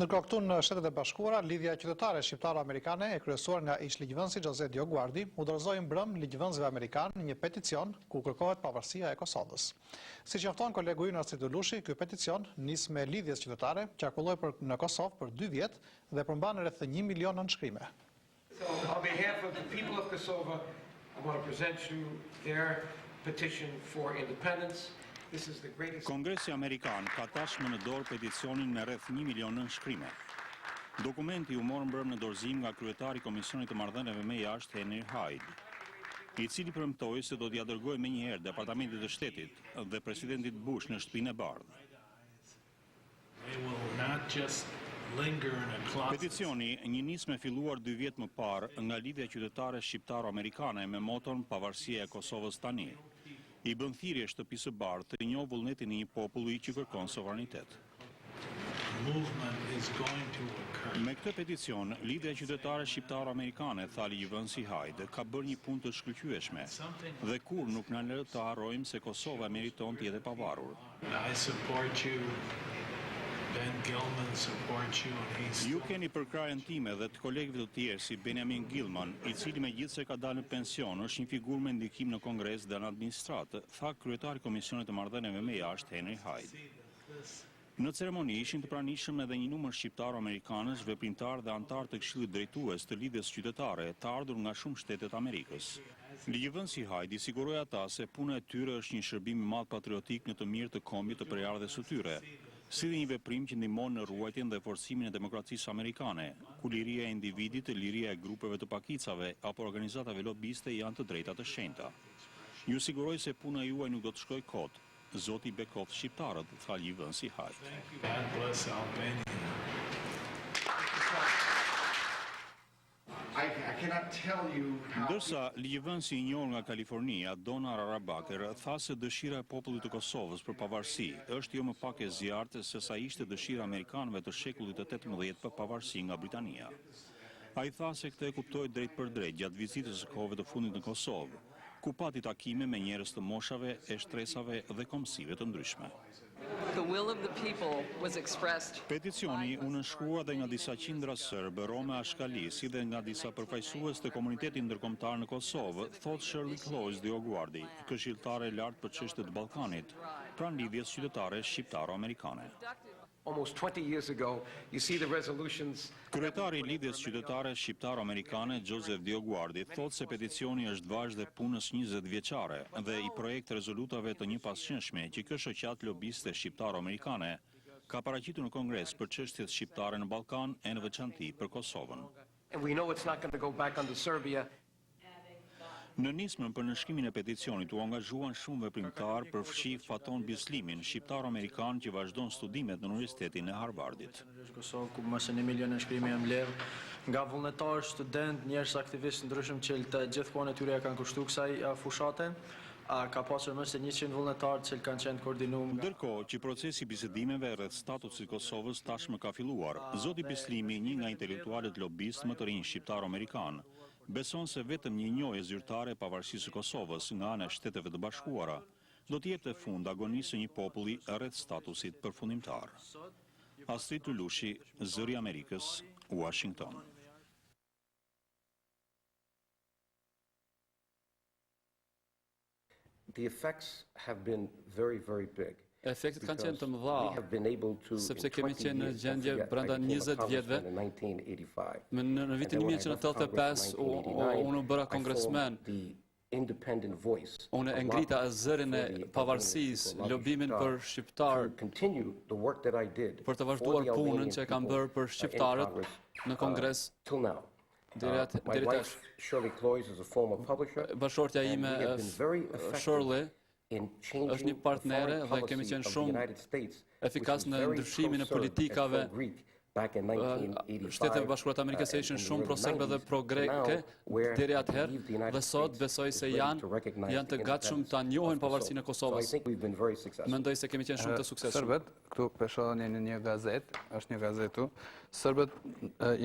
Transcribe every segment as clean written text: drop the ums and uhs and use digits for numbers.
Ndërkohë këtu në Shtetet e Bashkuara, lidhja qytetare shqiptaro-amerikane e kryesuar nga ish ligjvënësi DioGuardi u dorëzoi mbrëm ligjvënësve amerikanë një peticion ku kërkohet pavarësia e Kosovës. Siç njofton kolegu ynë Lushi, ky peticion nis me lidhjes qytetare, qarkulloi në Kosovë për 2 vjet dhe përmban rreth 1 milion nënshkrime. So, on behalf of the people of Kosovo, I want to present you their petition for independence. Kongresi Amerikan ka tashmë në dorë peticionin me rreth 1 milion nënshkrime. Dokumenti u morë mbrëm në dorëzim nga kryetari i Komisionit të Marrëdhënieve me Jashtë Henry Hyde, i cili premtoi se do t'ia dërgojë menjëherë Departamentit të Shtetit dhe presidentit Bush në Shtëpinë e Bardhë. Peticioni një nismë filluar 2 vjet më parë nga lidhja qytetare shqiptaro-amerikane me moton pavarësia e Kosovës tani. I bën thirrje Shtëpisë së Bardhë të njohë vullnetin e një populli që kërkon sovranitet. Me këtë peticion, lidhja qytetare shqiptaro-amerikane, tha ligjvënësi Hyde, ka bërë një punë të shkëlqyeshme dhe kur nuk na lë të harrojmë se Kosova meriton të jetë e pavarur. Ju keni përkrahjen time dhe të kolegëve të tjerë si Benjamin Gilman, i cili megjithse ka dalë në pension, është një figurë me ndikim në Kongres dhe në administratë, tha kryetari i Komisionit të Marrëdhënieve me Jashtë Henry Hyde. Në ceremoni ishin të pranishëm edhe një numër shqiptar-amerikanësh, veprimtar dhe antar të Këshillit Drejtues të lidhjes qytetare, të ardhur nga shumë shtete të Amerikës. Ligjvënësi Hyde i siguroi ata se puna e tyre është një shërbim i madh patriotik në të mirë të kombit të përjardhjes së tyre, si dhe një veprim që ndihmon në ruajtjen dhe forcimin e demokracisë amerikane, ku liria e individit, liria e grupeve të pakicave apo organizatave lobiste janë të drejta të shenjta. Ju siguroj se puna juaj nuk do të shkojë kot. Zoti bekoft shqiptarët, tha ligjvënësi Hyde. God bless Albania. Ndërsa ligjvënësi i njohur nga Kalifornia, Donna Rarabaker, tha se dëshira e popullit të Kosovës për pavarësi është jo më pak e zjarrtë se sa ishte dëshira amerikanëve të shekullit të 18 për pavarësi nga Britania. Ai tha se këtë e kuptoi drejt për drejt gjatë vizitës së kohëve të fundit në Kosovë, ku pati takime me njerëz të moshave, e shtresave dhe komësive të ndryshme. Peticioni u nënshkrua dhe nga disa qindra serbë, rome ashkali, si dhe nga disa përfaqësues të komunitetit ndërkombëtar në Kosovë, thot Shirley Cloyes DioGuardi, këshilltare e lartë për çështjet e Ballkanit, pranë lidhjes qytetare shqiptaro-amerikane. Almost 20 years ago, you see the resolutions. Kryetari i lidhjes qytetare shqiptaro-amerikane Joseph DioGuardi thot se peticioni është vazhd e punës 20 vjeçare dhe i projekt rezolutave të njëpasqyrshme që kjo shoqat lobiste shqiptaro-amerikane ka paraqitur në Kongres për çështjet shqiptare në Ballkan e në veçanti për Kosovën. And we know it's not going to go back under Serbia. Në nismën për nënshkrimin e peticionit u angazhuan shumë veprimtar, përfshi Faton Bislimin, shqiptar-amerikan që vazhdon studimet në Universitetin e Harvardit. Kosovë ku më se 1 milion nënshkrime janë mbledhur nga vullnetarë, student, njerëz aktivistë ndryshëm që të gjithmonë e tyre kanë kushtuar kësaj fushate. Ka pasur më se 100 vullnetarë që kanë qenë koordinuar. Ndërkohë që procesi bisedimeve rreth statusit të Kosovës tashmë ka filluar, zoti Bislimi, një nga intelektualët lobist më të rinj shqiptar-amerikan, beson se vetëm një njohje zyrtare e pavarësisë së Kosovës nga ana e Shteteve të Bashkuara do të jepte fund agonisë së një populli rreth statusit përfundimtar. Lushi, Zëri i Amerikës, Washington. The effects have been very, very big. Efektet kanë qenë të mëdha, sepse kemi qenë në gjendje brenda 20 vjetëve. Në vitin 1985 unë bëra Congressman. Unë e ngrita zërin e pavarësisë, lobimin për shqiptar, për të vazhduar punën që e kam bërë për shqiptarët në Kongres deri tash. Bashortja ime Shirley është një partnere dhe kemi qenë shumë efikas në ndryshimin e politikave. Shtetet e Bashkuara të Amerikës ishin shumë pro-serbe dhe pro-greke deri atëherë dhe sot besoj se janë të gatshëm ta njohin pavarësinë e Kosovës. Mendoj se kemi qenë shumë të suksesshëm. Serbët, këtu peshohen në një gazetë, është një gazetë, serbët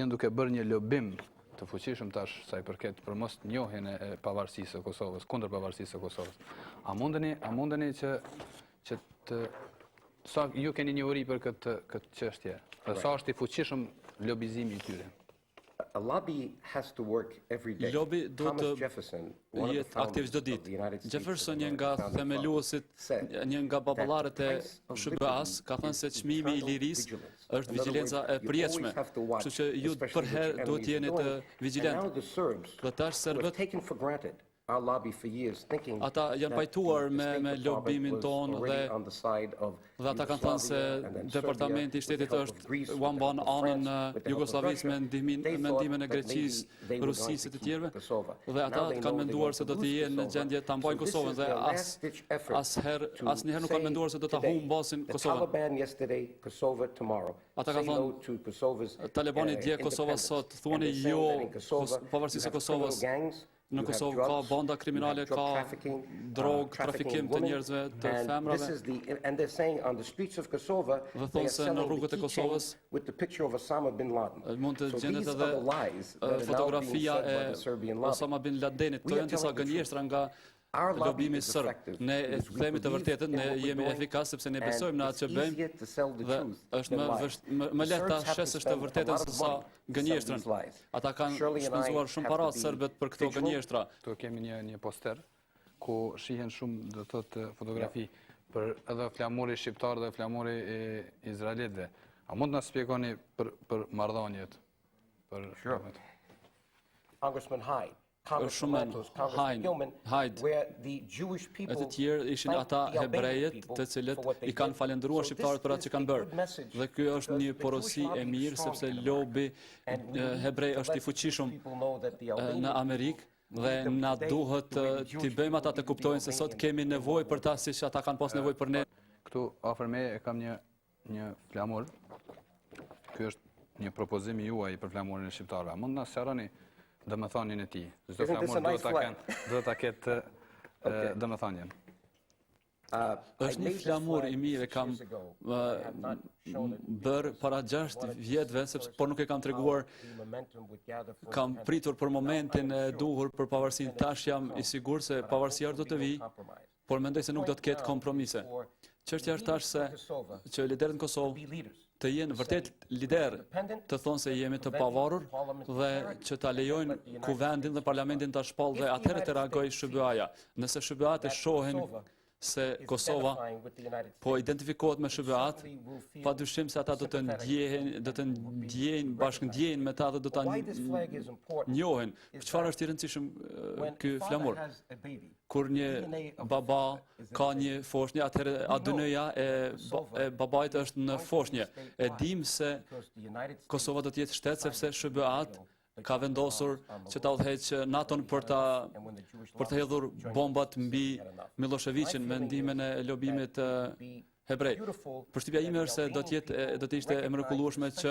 janë duke bërë një lobim të fuqishëm tash sa i përket për mos njohjen e pavarësisë së Kosovës, kundër pavarësisë së Kosovës. A mundeni që Sa ju keni një uri për këtë çështje? Sa është I fuqishëm lobizimi I tyre? A lobby has to work every day. Lobi do Thomas të Jefferson, one of the jetë aktiv founders çdo of the ditë. United States, Jefferson, një the nga founding themeluesit, said një nga baballarët e that the price of SBA-s, ka thënë se çmimi I lirisë është vigjilenca e përjetshme. Kështu që ju përherë duhet të jeni të vigjilentë. Dhe tash serbët ata janë pajtuar me lobimin tonë dhe ata kanë thënë se Departamenti I Shtetit është u amban anën Jugosllavisë me ndihmën e Greqisë, Rusisë e të tjerëve dhe ata kanë menduar se do të jenë në gjendje ta mbajnë Kosovën dhe asnjëherë nuk kanë menduar se do ta humbasin Kosovën. Ata kanë thënë Talibani dje Kosova sot, thuani jo pavarësisht se Kosovës. Në Kosovë ka banda kriminale, ka drog, trafikim të njerëzve, të femrave. Dhe thonë se në rrugët e Kosovës mund të gjendet edhe fotografia e Osama Bin Ladenit. Këto janë disa gënjeshtra nga lobimi sërb. Ne e themi të vërtetën, ne jemi efikas sepse ne besojmë në atë që bëjmë dhe është më lehtë ta shesësh të vërtetën se sa gënjeshtrën. Ata kanë shpenzuar shumë para serbët për këto gënjeshtra. Këtu kemi një poster ku shihen shumë do të thotë fotografi për edhe flamuri shqiptar dhe flamuri izraelitëve. A mund të na shpjegoni për marrëdhëniet? Congressman Hyde. Shumë Hyde, e të tjerë ishin ata hebrejet të cilët I kanë falendëruar shqiptarët për atë që kanë bërë. Dhe kjo është një porosi e mirë, sepse lobi hebrej është I fuqishëm në Amerikë dhe na duhet t'i bëjmë ata të kuptojnë se sot kemi nevojë për ta siç ata kanë pas nevojë për ne. Këtu afër me e kam një flamur. Ky është një propozim I juaj për flamurin e shqiptarëve. Mund na sqaroni domethënien e tij. Çdo flamur do ta ketë domethënien. Është një flamur I mirë, kam bërë para 6 vjetëve, por nuk e kam treguar, kam pritur për momentin e duhur për pavarësinë. Tash jam I sigurt se pavarësia do të vijë, por mendoj se nuk do të ketë kompromise. Çështja është tash që liderët në Kosovë të jenë vërtet lider, të thonë se jemi të pavarur dhe që ta lejojnë kuvendin dhe parlamentin ta shpallë dhe atëherë të reagojë SBA-ja. Nëse SBA-t e shohin se Kosova po identifikohet me SBA-t, padyshim se ata do të ndjehen, bashkëndjehen me ta dhe do ta njohin. Çfarë është I rëndësishëm ky flamur? Kur një baba ka një foshnjë, atëherë ADN-ja e babait është në foshnjë. E dim se Kosova do të jetë shtet sepse SBA-t ka vendosur që ta udhëheqë NATO-n për të hedhur bombat mbi Miloševićin me ndihmën e lobimit hebrej. Përshtypja ime është se do të ishte e mrekullueshme që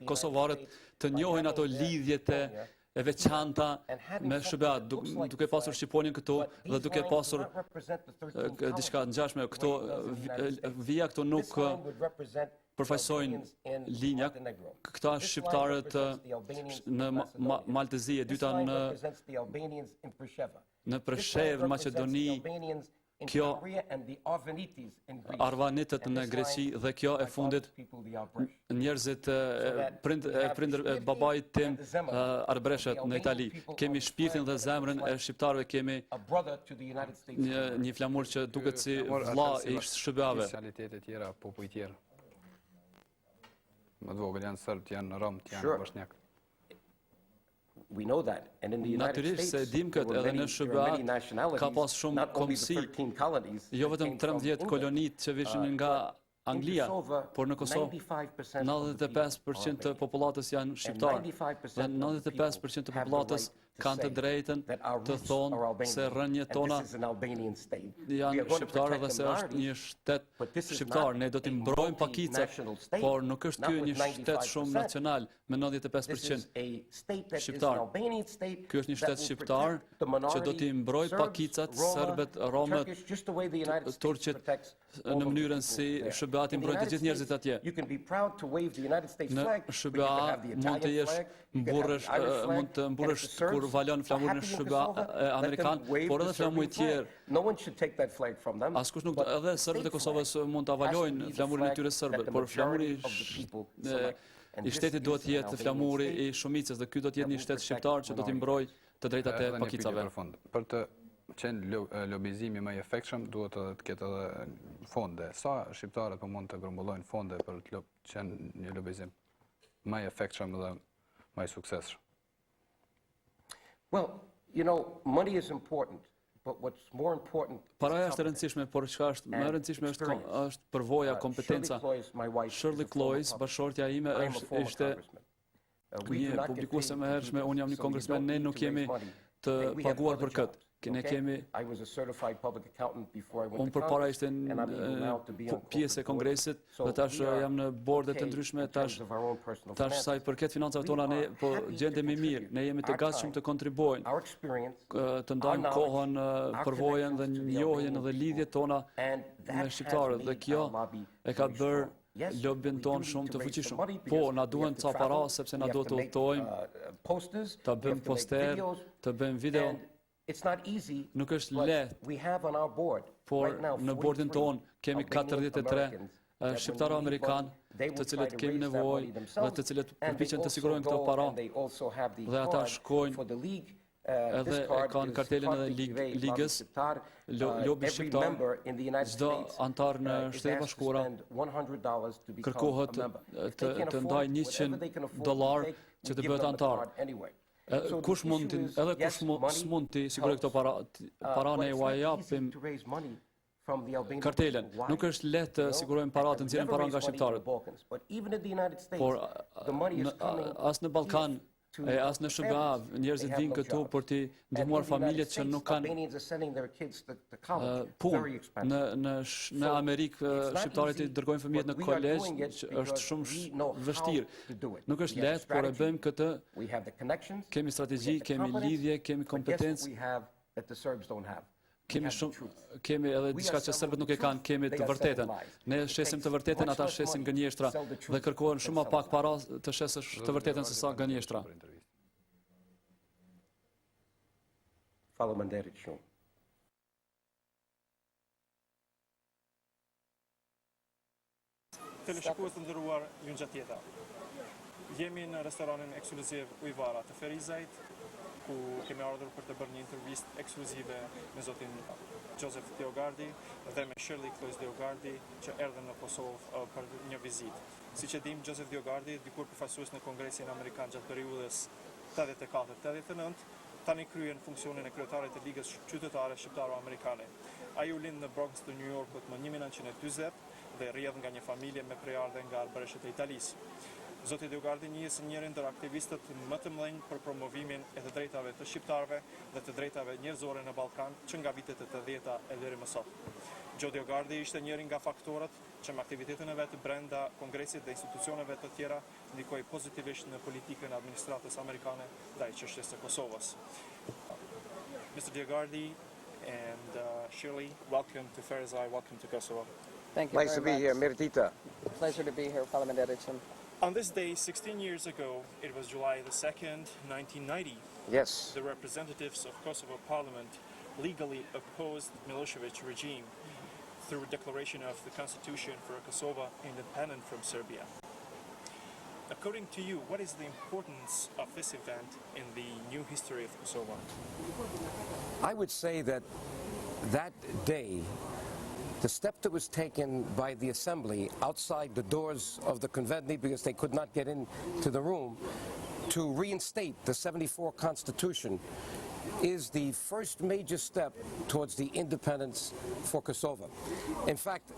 kosovarët të njohin ato lidhjet e veçanta me SBA, duke pasur Shqiponien këtu dhe duke pasur diçka ngjashme këto vija këtu nuk përfaqësojnë linja. Këta shqiptarët në Maltezi, e dyta në Preshevë, në Maqedoni, kjo arvanitët në Greqi dhe kjo e fundit njerëzit babait tim arbreshet në Itali. Kemi shpirtin dhe zemrën e shqiptarëve, kemi një flamur që duket si vlla I SBA-ve. Specialitetet tjera, popuj tjerë. Më të vogël janë sërbë, janë romt, janë bosnjak. Natyrisht se dim këtë edhe në SBA ka pas shumë komësi, jo vetëm 13 kolonit që vishin nga Anglia, por në Kosovë 95% të popullatës janë shqiptarë dhe 95% të popullatës kanë të drejtën të thonë se rënjët tona janë shqiptarë dhe se është një shtet shqiptar. Ne do t'i mbrojmë pakicat, por nuk është ky një shtet shumë nacional me 95% shqiptar. Ky është një shtet shqiptar që do t'i mbroj pakicat, serbet, romët, turqit në mënyrën si SBA t'i mbrojnë të gjithë njerëzit atje. Në SBA mund të jesh mund të mburresh kur valon flamurin amerikan, por edhe flamurit tjerë. Askush nuk edhe serbët e Kosovës mund ta valojnë flamurin e tyre serbët, por flamuri i shtetit duhet të jetë flamuri i shumicës dhe ky do të jetë një shtet shqiptar që do t'i mbrojë të drejtat e pakicave. Për të qenë lobizimi më i efektshëm duhet të ketë edhe fonde. Sa shqiptarët po mund të grumbullojnë fonde për të qenë një lobizim më i efektshëm dhe më i suksesshëm? Well, you know, money is important, but what's more important Paraja është e rëndësishme, por çka është më e rëndësishme është përvoja, kompetenca. Shirley Cloyes, bashkëshortja ime, ishte një publikuese më hershme, unë jam një kongresmen, ne nuk jemi të paguar për këtë. Ne kemi unë përpara ishte pjesë e kongresit dhe tash jam në bordet të ndryshme, tash sa i përket financave tona ne po gjendemi mirë, ne jemi të gatshëm të kontribuojnë, të ndajmë kohën, përvojën dhe njohjen dhe lidhjet tona me shqiptarët dhe kjo e ka bërë lobin ton shumë të fuqishëm. Po, na duhen ca para sepse na duhet të udhtojmë, ta bëjmë poster, të bëjmë video. Nuk është lehtë, por në bordin ton kemi 43 shqiptarë amerikanë të cilët kemi nevojë dhe të cilët përpiqen të sigurojnë këto para dhe ata shkojnë edhe e kanë kartelin edhe ligës, lobi shqiptar, çdo antar në Shtetet Bashkuara kërkohet të ndajë $100 që të bëhet antar. Kush mund të sigurojë këto para ne u japim kartelen. Nuk është lehtë të sigurojmë para, të nxjerrim para nga shqiptarët. Por as në Ballkan, as në Shëgav, njerëzit vinë këtu për të ndihmuar familjet që nuk kanë punë. Në Amerikë, shqiptarët i dërgojnë fëmijët në kolegj, që është shumë vështirë. Nuk është lehtë, por e bëjmë këtë. Kemi strategji, kemi lidhje, kemi kompetencë. Kemi edhe diçka që serbët nuk e kanë, kemi të vërtetën. Ne shesim të vërtetën, ata shesin gënjeshtra dhe kërkohen shumë më pak para të shesësh të vërtetën se sa gënjeshtra. Faleminderit shumë. Teleshikues të nderuar, ju ngjatjeta. Jemi në restoranin ekskluziv Ujvara të Ferizajt, ku kemi ardhur për të bërë një intervistë ekskluzive me zotin Joseph DioGuardi dhe me Shirley DioGuardi që erdhën në Kosovë për një vizitë. Siç e dim, Joseph DioGuardi, dikur përfaqësues në Kongresin Amerikan gjatë periudhës 84-89, tani kryen funksionin e kryetarit të Ligës Qytetare Shqiptaro-Amerikane. Ai u lind në Bronx të New Yorkut më 1940 dhe rrjedh nga një familje me prejardhje nga Arbëreshët e Italisë. Zoti DioGuardi njihet njërin ndër aktivistët më të mëdhenj për promovimin e të drejtave të shqiptarëve dhe të drejtave njerëzore në Ballkan që nga vitet e 80-ta e deri më sot. Joe DioGuardi ishte njëri nga faktorët që me aktivitetin e vetë brenda Kongresit dhe institucioneve të tjera ndikoi pozitivisht në politikën e administratës amerikane ndaj çështjes së Kosovës. Mr. DioGuardi and Shirley, welcome to Ferizaj, welcome to Kosovo. Thank you. Nice to be here, Mirdita. Pleasure to be here, Faleminderit. On this day, 16 years ago, it was July the 2nd, 1990. Yes. The representatives of Kosovo Parliament legally opposed the Milosevic regime through a declaration of the constitution for Kosovo independent from Serbia. According to you, what is the importance of this event in the new history of Kosovo? I would say that that day, the step that was taken by the Assembly outside the doors of the Conventi because they could not get into the room to reinstate the '74 Constitution is the first major step towards the independence for Kosovo. In fact,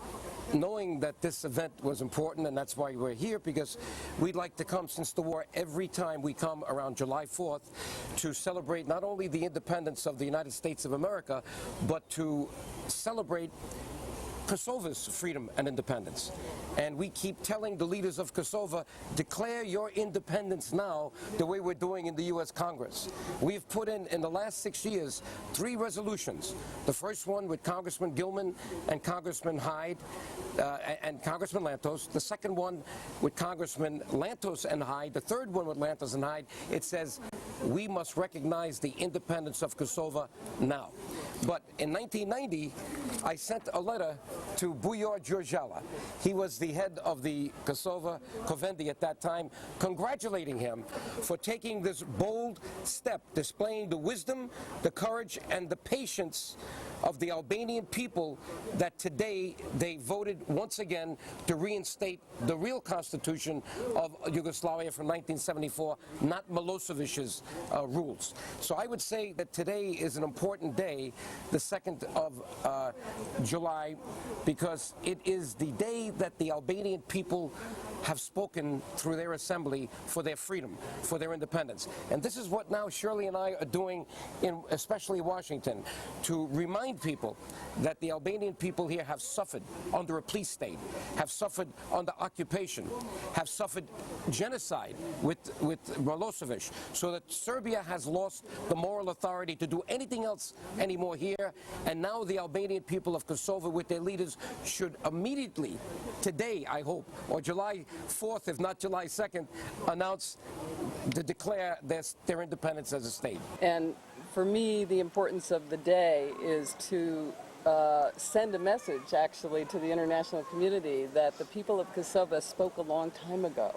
knowing that this event was important, and that's why we're here, because we'd like to come since the war every time we come around July 4th to celebrate not only the independence of the United States of America, but to celebrate Kosovo's freedom and independence. And we keep telling the leaders of Kosovo, declare your independence now the way we're doing in the U.S. Congress. We've put in the last 6 years 3 resolutions. The first one with Congressman Gilman and Congressman Hyde and Congressman Lantos. The second one with Congressman Lantos and Hyde. The third one with Lantos and Hyde. It says, we must recognize the independence of Kosovo now. But in 1990, I sent a letter to Bujor Gjurgjalla. He was the head of the Kosovo Kovendi at that time, congratulating him for taking this bold step, displaying the wisdom, the courage, and the patience of the Albanian people, that today they voted once again to reinstate the real constitution of Yugoslavia from 1974, not Milosevic's rules. So I would say that today is an important day, the 2nd of July, because it is the day that the Albanian people have spoken through their assembly for their freedom, for their independence. And this is what now Shirley and I are doing, in especially Washington, to remind people that the Albanian people here have suffered under a police state, have suffered under occupation, have suffered genocide with Milosevic, so that Serbia has lost the moral authority to do anything else anymore here. And now the Albanian people of Kosovo, with their leaders, should immediately, today I hope, or July 4th, if not July 2nd, announce to declare their independence as a state. And for me, the importance of the day is to send a message, actually, to the international community that the people of Kosovo spoke a long time ago.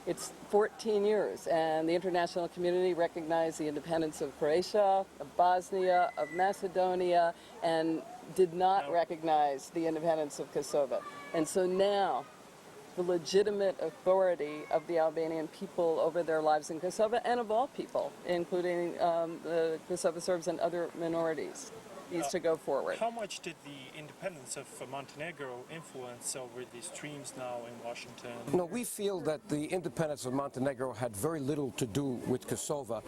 It's 14 years, and the international community recognized the independence of Croatia, of Bosnia, of Macedonia, and did not recognize the independence of Kosovo. And so now, the legitimate authority of the Albanian people over their lives in Kosovo, and of all people, including the Kosovo Serbs and other minorities, needs to go forward. How much did the independence of Montenegro influence over these streams now in Washington? No, we feel that the independence of Montenegro had very little to do with Kosovo,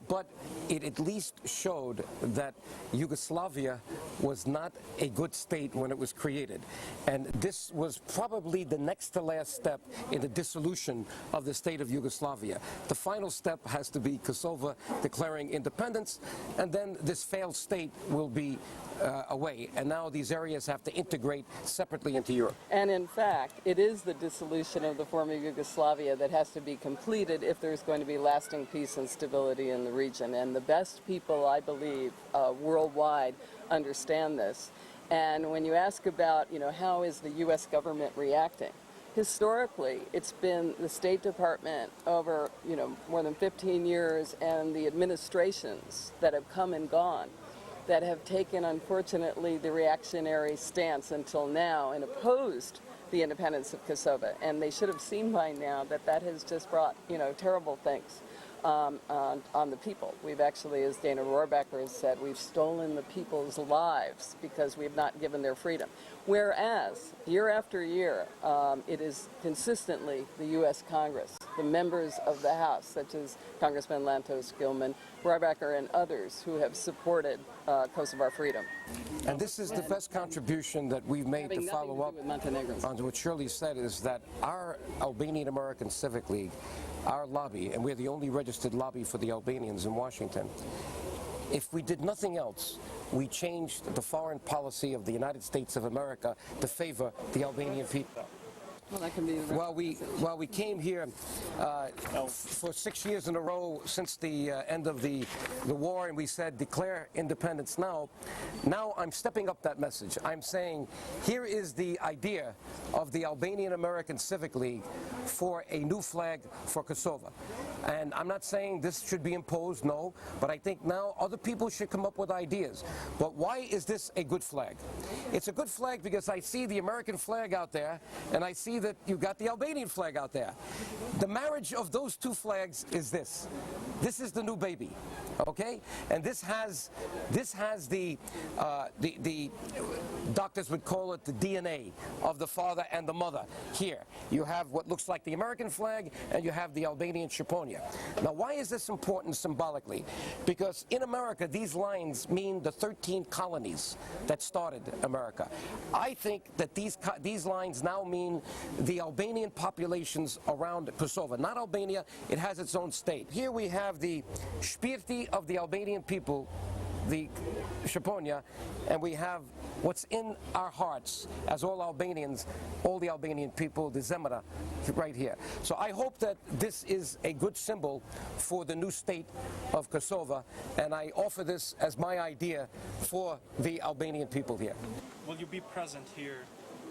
but it at least showed that Yugoslavia was not a good state when it was created. And this was probably the next to last step in the dissolution of the state of Yugoslavia. The final step has to be Kosovo declaring independence, and then this failed state will be away. And now these areas have to integrate separately into Europe. And in fact, it is the dissolution of the former Yugoslavia that has to be completed if there's going to be lasting peace and stability in the region. And the best people, I believe, worldwide understand this. And when you ask about, how is the U.S. government reacting? Historically, it's been the State Department over, more than 15 years, and the administrations that have come and gone that have taken, unfortunately, the reactionary stance until now and opposed the independence of Kosovo. And they should have seen by now that that has just brought, terrible things on the people. We've actually, as Dana Rohrabacher has said, we've stolen the people's lives because we've not given their freedom. Whereas, year after year, it is consistently the U.S. Congress, the members of the House, such as Congressman Lantos, Gilman, Rohrabacher, and others who have supported Kosovo freedom. And this is the best contribution that we've made to follow up on what Shirley said, is that our Albanian American Civic League, our lobby, and we're the only registered lobby for the Albanians in Washington, if we did nothing else, we changed the foreign policy of the United States of America to favor the Albanian people. Well, that can be while we came here for 6 years in a row since the end of the war, and we said declare independence now. Now I'm stepping up that message. I'm saying here is the idea of the Albanian American Civic League for a new flag for Kosovo. And I'm not saying this should be imposed, no, but I think now other people should come up with ideas. But why is this a good flag? It's a good flag because I see the American flag out there, and I see that you've got the Albanian flag out there. The marriage of those two flags is this. This is the new baby, okay? And this has the doctors would call it the DNA of the father and the mother. Here, you have what looks like the American flag, and you have the Albanian Shqiponia. Now, why is this important symbolically? Because in America, these lines mean the 13 colonies that started America. I think that these lines now mean the Albanian populations around Kosovo. Not Albania, it has its own state. Here we have the Shpirti of the Albanian people, the Shqiponia, and we have what's in our hearts as all Albanians, all the Albanian people, the Zemra, right here. So I hope that this is a good symbol for the new state of Kosovo, and I offer this as my idea for the Albanian people here. Will you be present here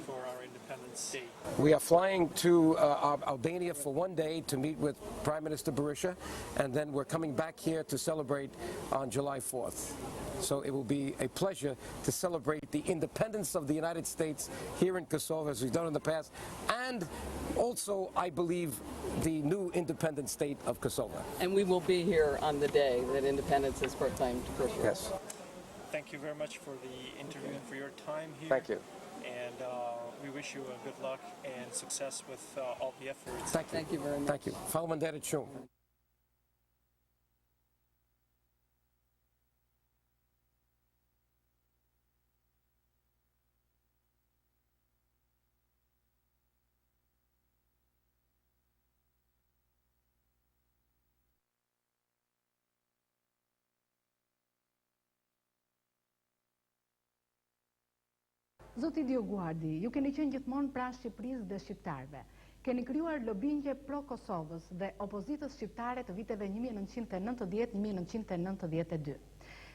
for our Independence Day? We are flying to Albania for 1 day to meet with Prime Minister Berisha, and then we're coming back here to celebrate on July 4th. So it will be a pleasure to celebrate the independence of the United States here in Kosovo, as we've done in the past, and also, I believe, the new independent state of Kosovo. And we will be here on the day that independence is proclaimed for sure. Yes. Thank you very much for the interview and for your time here. Thank you. And we wish you good luck and success with all the efforts. Thank you. Thank you very much. Thank you. Faleminderit shumë. Zoti DioGuardi, ju keni qenë gjithmonë pranë Shqipërisë dhe shqiptarëve. Keni krijuar lobingje pro-Kosovës dhe opozitës shqiptare të viteve 1990-1992.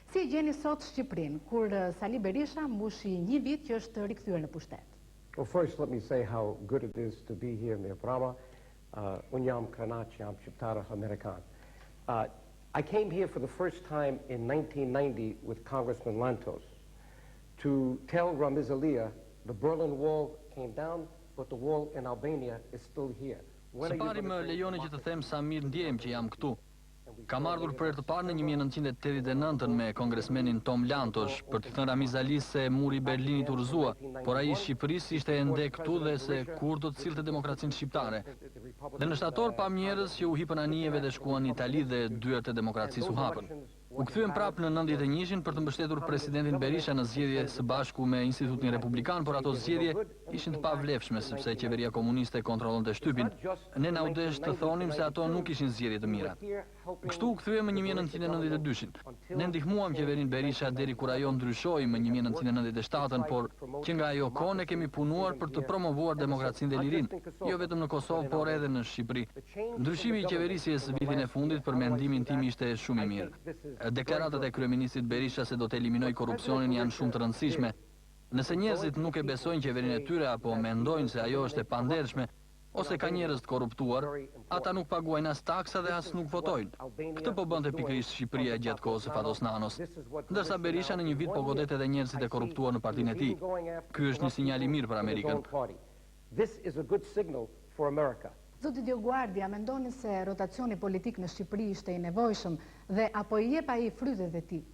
Si e gjeni sot Shqipërinë, kur Sali Berisha mbushi 1 vit që është rikthyer në pushtet? Well, first let me say how good it is to be here in Prama. Unë jam krenaq, jam shqiptar Amerikan. I came here for the first time in 1990 with Congressman Lantos to tell Ramiz Alia the Berlin Wall came down, but the wall in Albania is still here. Së pari më lejoni që të them sa mirë ndjehem që jam këtu. Kam ardhur për herë të parë në 1989 me kongresmenin Tom Lantos për të thënë Ramiz Alis se muri i Berlinit u rrëzua, por ai i Shqipërisë ishte ende këtu dhe se kur do të sillte demokracinë shqiptare. Dhe në shtator pam njerëz që u hipën anijeve dhe shkuan në Itali dhe dyert e demokracisë u hapën. U kthyem prapë në 91-shin për të mbështetur presidentin Berisha në zgjedhje së bashku me Institutin Republikan, por ato zgjedhje ishin të pavlefshme sepse qeveria komuniste kontrollonte shtypin. Ne na u desh të thonim se ato nuk ishin zgjedhje të mira. Kështu u kthyem në 1992-shin. Ne ndihmuam qeverinë Berisha deri kur ajo ndryshoi në 1997-ën, por që nga ajo kohë ne kemi punuar për të promovuar demokracinë dhe lirinë, jo vetëm në Kosovë, por edhe në Shqipëri. Ndryshimi i qeverisjes vitin e fundit për mendimin tim ishte shumë i mirë. Deklaratat e kryeministit Berisha se do të eliminojë korrupsionin janë shumë të rëndësishme. Nëse njerëzit nuk e besojnë qeverinë e tyre apo mendojnë se ajo është e pandershme ose ka njerëz të korruptuar, ata nuk paguajnë as taksa dhe as nuk votojnë. Këtë po bënte pikërisht Shqipëria gjatë kohës së Fatos Nanos. Ndërsa Berisha në një vit po godet edhe njerëzit e korruptuar në partinë e tij. Ky është një sinjal i mirë për Amerikën. This is a good signal for America. Zoti DioGuardi, a mendoni se rotacioni politik në Shqipëri ishte i nevojshëm dhe apo i jep ai frytet e tij?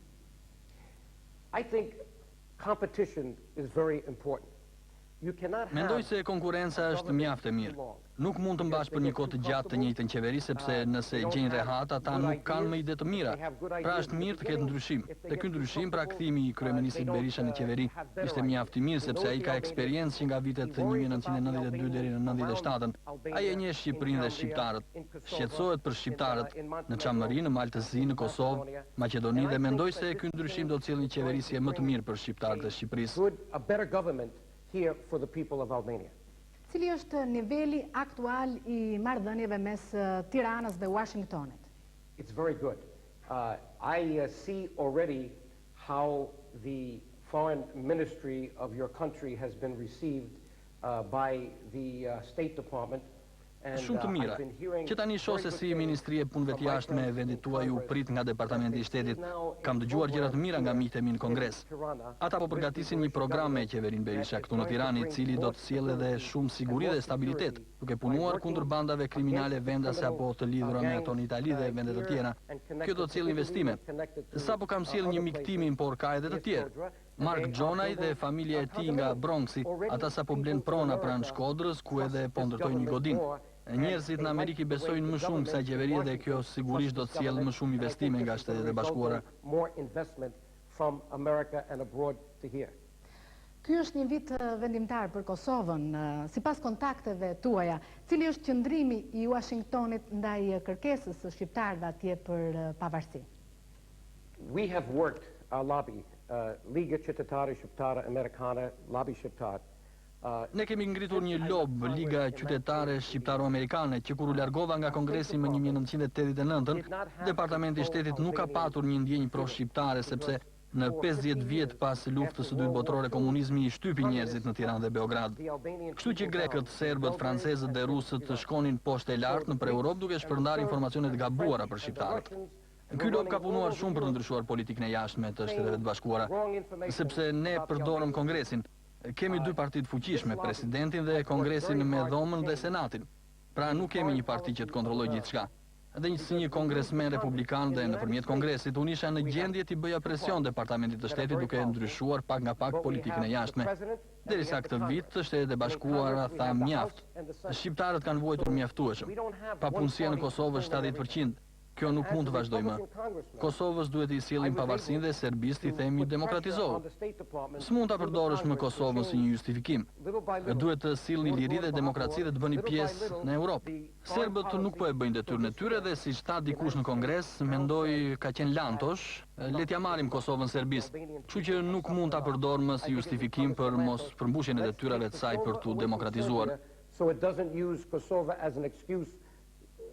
I think competition is very important. Mendoj se konkurenca është mjaft e mirë. Nuk mund të mbash për një kohë të gjatë të njëjtën qeveri, sepse nëse gjejnë rehat, ata nuk kanë më ide të mira. Pra është mirë të ketë ndryshim. Dhe ky ndryshim, pra kthimi i kryeministit Berisha në qeveri, ishte mjaft i mirë sepse ai ka eksperiencë që nga vitet 1992 deri në 97-ën. Ai e njeh Shqipërinë dhe shqiptarët. Shqetësohet për shqiptarët në Çamëri, në Maltëzi, në Kosovë, Maqedoni dhe mendoj se ky ndryshim do të sjellë një qeverisje më të mirë për shqiptarët e Shqipërisë. Here for the people of Albania. Cili është niveli aktual i marrëdhënieve mes Tiranës dhe Washingtonit? It's very good. I see already how the foreign ministry of your country has been received by the State Department. Shumë të mira. Që tani shoh se si Ministria e Punëve të Jashtme e vendit tuaj u prit nga Departamenti i Shtetit. Kam dëgjuar gjëra të mira nga miqtë e mi në Kongres. Ata po përgatisin një program me qeverinë Berisha këtu në Tiranë, i cili do të sjellë edhe shumë siguri dhe stabilitet, duke punuar kundër bandave kriminale vendase apo të lidhura me ato në Itali dhe vende të tjera. Kjo do të sjellë investime. Sapo kam sjellë një mik timin, por ka edhe të tjerë. Mark Gjonaj dhe familja e tij nga Bronxi, ata sapo blen prona pranë Shkodrës, ku edhe po ndërtojnë një godinë. Njerëzit në Amerikë besojnë më shumë kësaj qeverie dhe kjo sigurisht do të sjellë më shumë investime nga Shtetet e Bashkuara. Ky është një vit vendimtar për Kosovën. Sipas kontakteve tuaja, cili është qëndrimi i Washingtonit ndaj kërkesës së shqiptarëve atje për pavarësi? We have worked our lobby Liga Qytetare Shqiptare Amerikane, Labi Shqiptar. Ne kemi ngritur një lob, Liga Qytetare Shqiptaro-Amerikane, që kur u largova nga Kongresi më 1989, Departamenti i Shtetit nuk ka patur një ndjenjë pro-shqiptare, sepse në 50 vjet pas luftës së dytë botërore komunizmi i shtypi njerëzit në Tiranë dhe Beograd. Kështu që grekët, serbët, francezët dhe rusët shkonin poshtë e lartë nëpër Europë duke shpërndar informacione të gabuara për shqiptarët. Ky lob ka punuar shumë për të ndryshuar politikën e jashtme të Shteteve të Bashkuara, sepse ne përdorëm Kongresin. Kemi dy parti të fuqishme, presidentin dhe Kongresin me dhomën dhe Senatin. Pra nuk kemi një parti që të kontrollojë gjithçka. Dhe si një kongresmen republikan dhe nëpërmjet Kongresit, unë isha në gjendje t'i bëja presion Departamentit të Shtetit duke ndryshuar pak nga pak politikën e jashtme. Derisa këtë vit, Shtetet e Bashkuara tha mjaft. Shqiptarët kanë vuajtur mjaftueshëm. Papunësia në Kosovë është 70%. Kjo nuk mund të vazhdoj më. Kosovës duhet i sjellim pavarësinë dhe Serbisë i themi demokratizohu. S'mund ta përdorësh më Kosovën si një justifikim. Duhet të sillni liri dhe demokraci dhe të bëni pjesë në Europë. Serbët nuk po e bëjnë detyrën e tyre dhe siç tha dikush në Kongres, mendoj ka qenë lantosh, le t'ja marrim Kosovën Serbisë. Kështu që nuk mund ta përdor më si justifikim për mos përmbushjen e detyrave të saj për t'u demokratizuar. So it doesn't use Kosovo as an excuse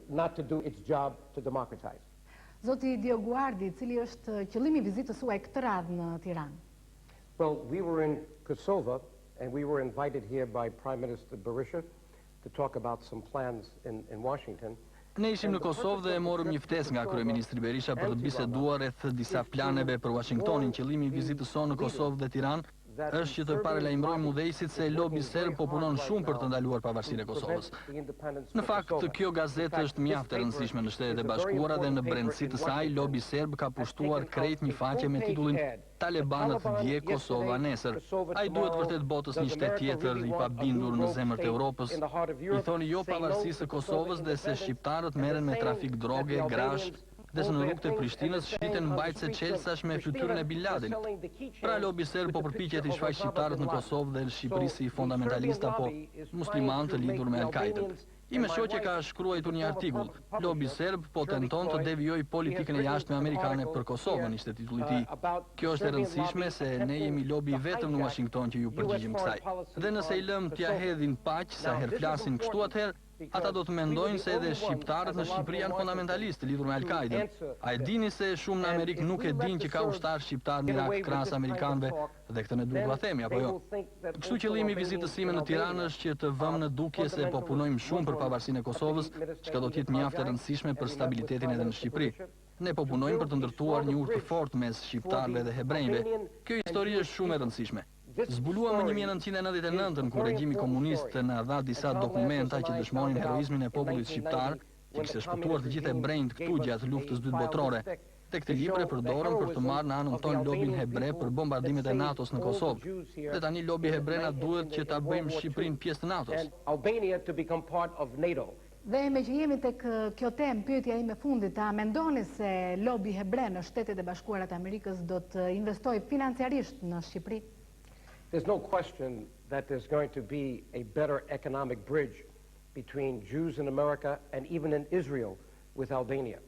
not to do its job to democratize. Zoti DioGuardi, cili është qëllimi i vizitës suaj këtë radhë në Tiranë? Well, we were in Kosovo and we were invited here by Prime Minister Berisha to talk about some plans in Washington. Ne ishim në Kosovë dhe morëm një ftesë nga kryeministri Berisha për të biseduar rreth disa planeve për Washingtonin. Qëllimi i vizitës sonë në Kosovë dhe Tiranë është që të paralajmërojmë udhëheqësit se lobi serb po punon shumë për të ndaluar pavarësinë e Kosovës. Në fakt, kjo gazetë është mjaft e rëndësishme në Shtetet e Bashkuara dhe në brendësi të saj, lobi serb ka pushtuar krejt një faqe me titullin Talebanët dje Kosova nesër. Ai duhet vërtet botës një shtet tjetër i pabindur në zemër të Europës. I thoni jo pavarësisë së Kosovës dhe se shqiptarët merren me trafik droge, grash, dhe se në rrugët e Prishtinës shiten mbajtëse çelësash me fytyrën e Bin Ladin. Pra lobi serb po përpiqet i shfaqë shqiptarët në Kosovë dhe në Shqipëri si fundamentalista po musliman të lidhur me Al-Qaidën. Ime shoqe ka shkruar një artikull. Lobi serb po tenton të devijojë politikën e jashtme amerikane për Kosovën, ishte titulli i tij. Kjo është e rëndësishme se ne jemi lobi vetëm në Washington që ju përgjigjim kësaj. Dhe nëse i lëm t'ja hedhin paq sa herë flasin kështu atëherë, ata do të mendojnë se edhe shqiptarët në Shqipëri janë fundamentalistë lidhur me Al-Qaidën. A e dini se shumë në Amerikë nuk e dinë që ka ushtar shqiptar në Irak krahas amerikanëve dhe këtë ne duhet t'ua themi apo jo? Kështu qëllimi i vizitës sime në Tiranë është që të vëmë në dukje se po punojmë shumë për pavarësinë e Kosovës, çka do të jetë mjaft e rëndësishme për stabilitetin edhe në Shqipëri. Ne po punojmë për të ndërtuar një urë të fortë mes shqiptarëve dhe hebrejve. Kjo histori është shumë e rëndësishme. Zbuluam në 1999 kur regjimi komunist na dha disa dokumenta që dëshmonin heroizmin e popullit shqiptar, që kishte shpëtuar të gjithë hebrejt këtu gjatë luftës dytë botërore. Tek të libra përdorëm për të marrë në anën tonë lobin hebre për bombardimet e NATO-s në Kosovë. Dhe tani lobi hebre na duhet që ta bëjmë Shqipërinë pjesë të NATO-s. Dhe me që jemi tek kjo temë, pyetja ime fundit, a mendoni se lobi hebre në Shtetet e Bashkuara të Amerikës do të investojë financiarisht në Shqipëri? There's no question that there's going to be a better economic bridge between Jews in America and even in Israel with Albania.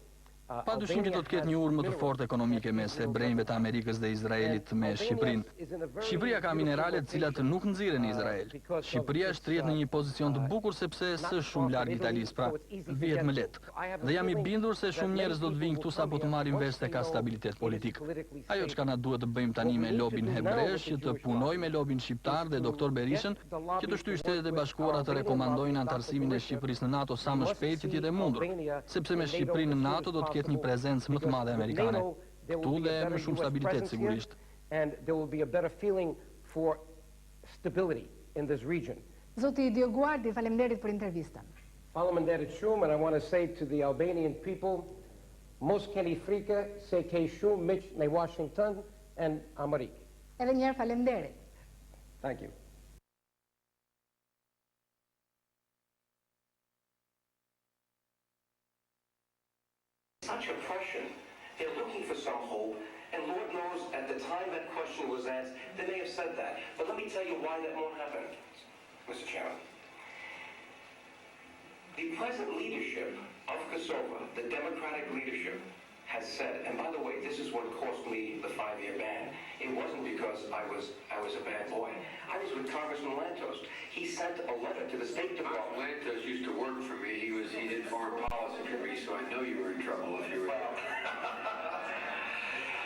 Pa dyshim që do të ketë një urë më të fortë ekonomike mes hebrejve të Amerikës dhe Izraelit me Shqipërinë. Shqipëria ka minerale të cilat nuk nxirren në Izrael. Shqipëria shtrihet në një pozicion të bukur sepse s'është shumë larg Italisë, pra vihet më lehtë. Dhe jam i bindur se shumë njerëz do të vinë këtu sapo të marrin vesh se ka stabilitet politik. Ajo çka na duhet të bëjmë tani me lobin hebre është që të punojmë me lobin shqiptar dhe doktor Berishën që të shtyjë Shtetet e Bashkuara të rekomandojnë antarësimin e Shqipërisë në NATO sa më shpejt që të jetë e mundur, sepse me Shqipërinë në NATO do të ketë një prezencë më të madhe amerikane. Këtu dhe më shumë stabilitet sigurisht. And there will be a better feeling for stability in this region. Zoti DioGuardi, faleminderit për intervistën. Faleminderit shumë, and I want to say to the Albanian people, mos keni frikë se ke shumë miq në Washington and Amerikë. Edhe një herë faleminderit. Thank you. Such oppression, they're looking for some hope, and Lord knows at the time that question was asked, they may have said that. But let me tell you why that won't happen, Mr. Chairman. The present leadership of Kosovo, the democratic leadership, has said, and by the way, this is what cost me the 5-year ban. It wasn't because I was a bad boy. I was with Congressman Lantos. He sent a letter to the State Department. Lantos used to work for me. He did foreign policy for me, so I know you were in trouble if you were.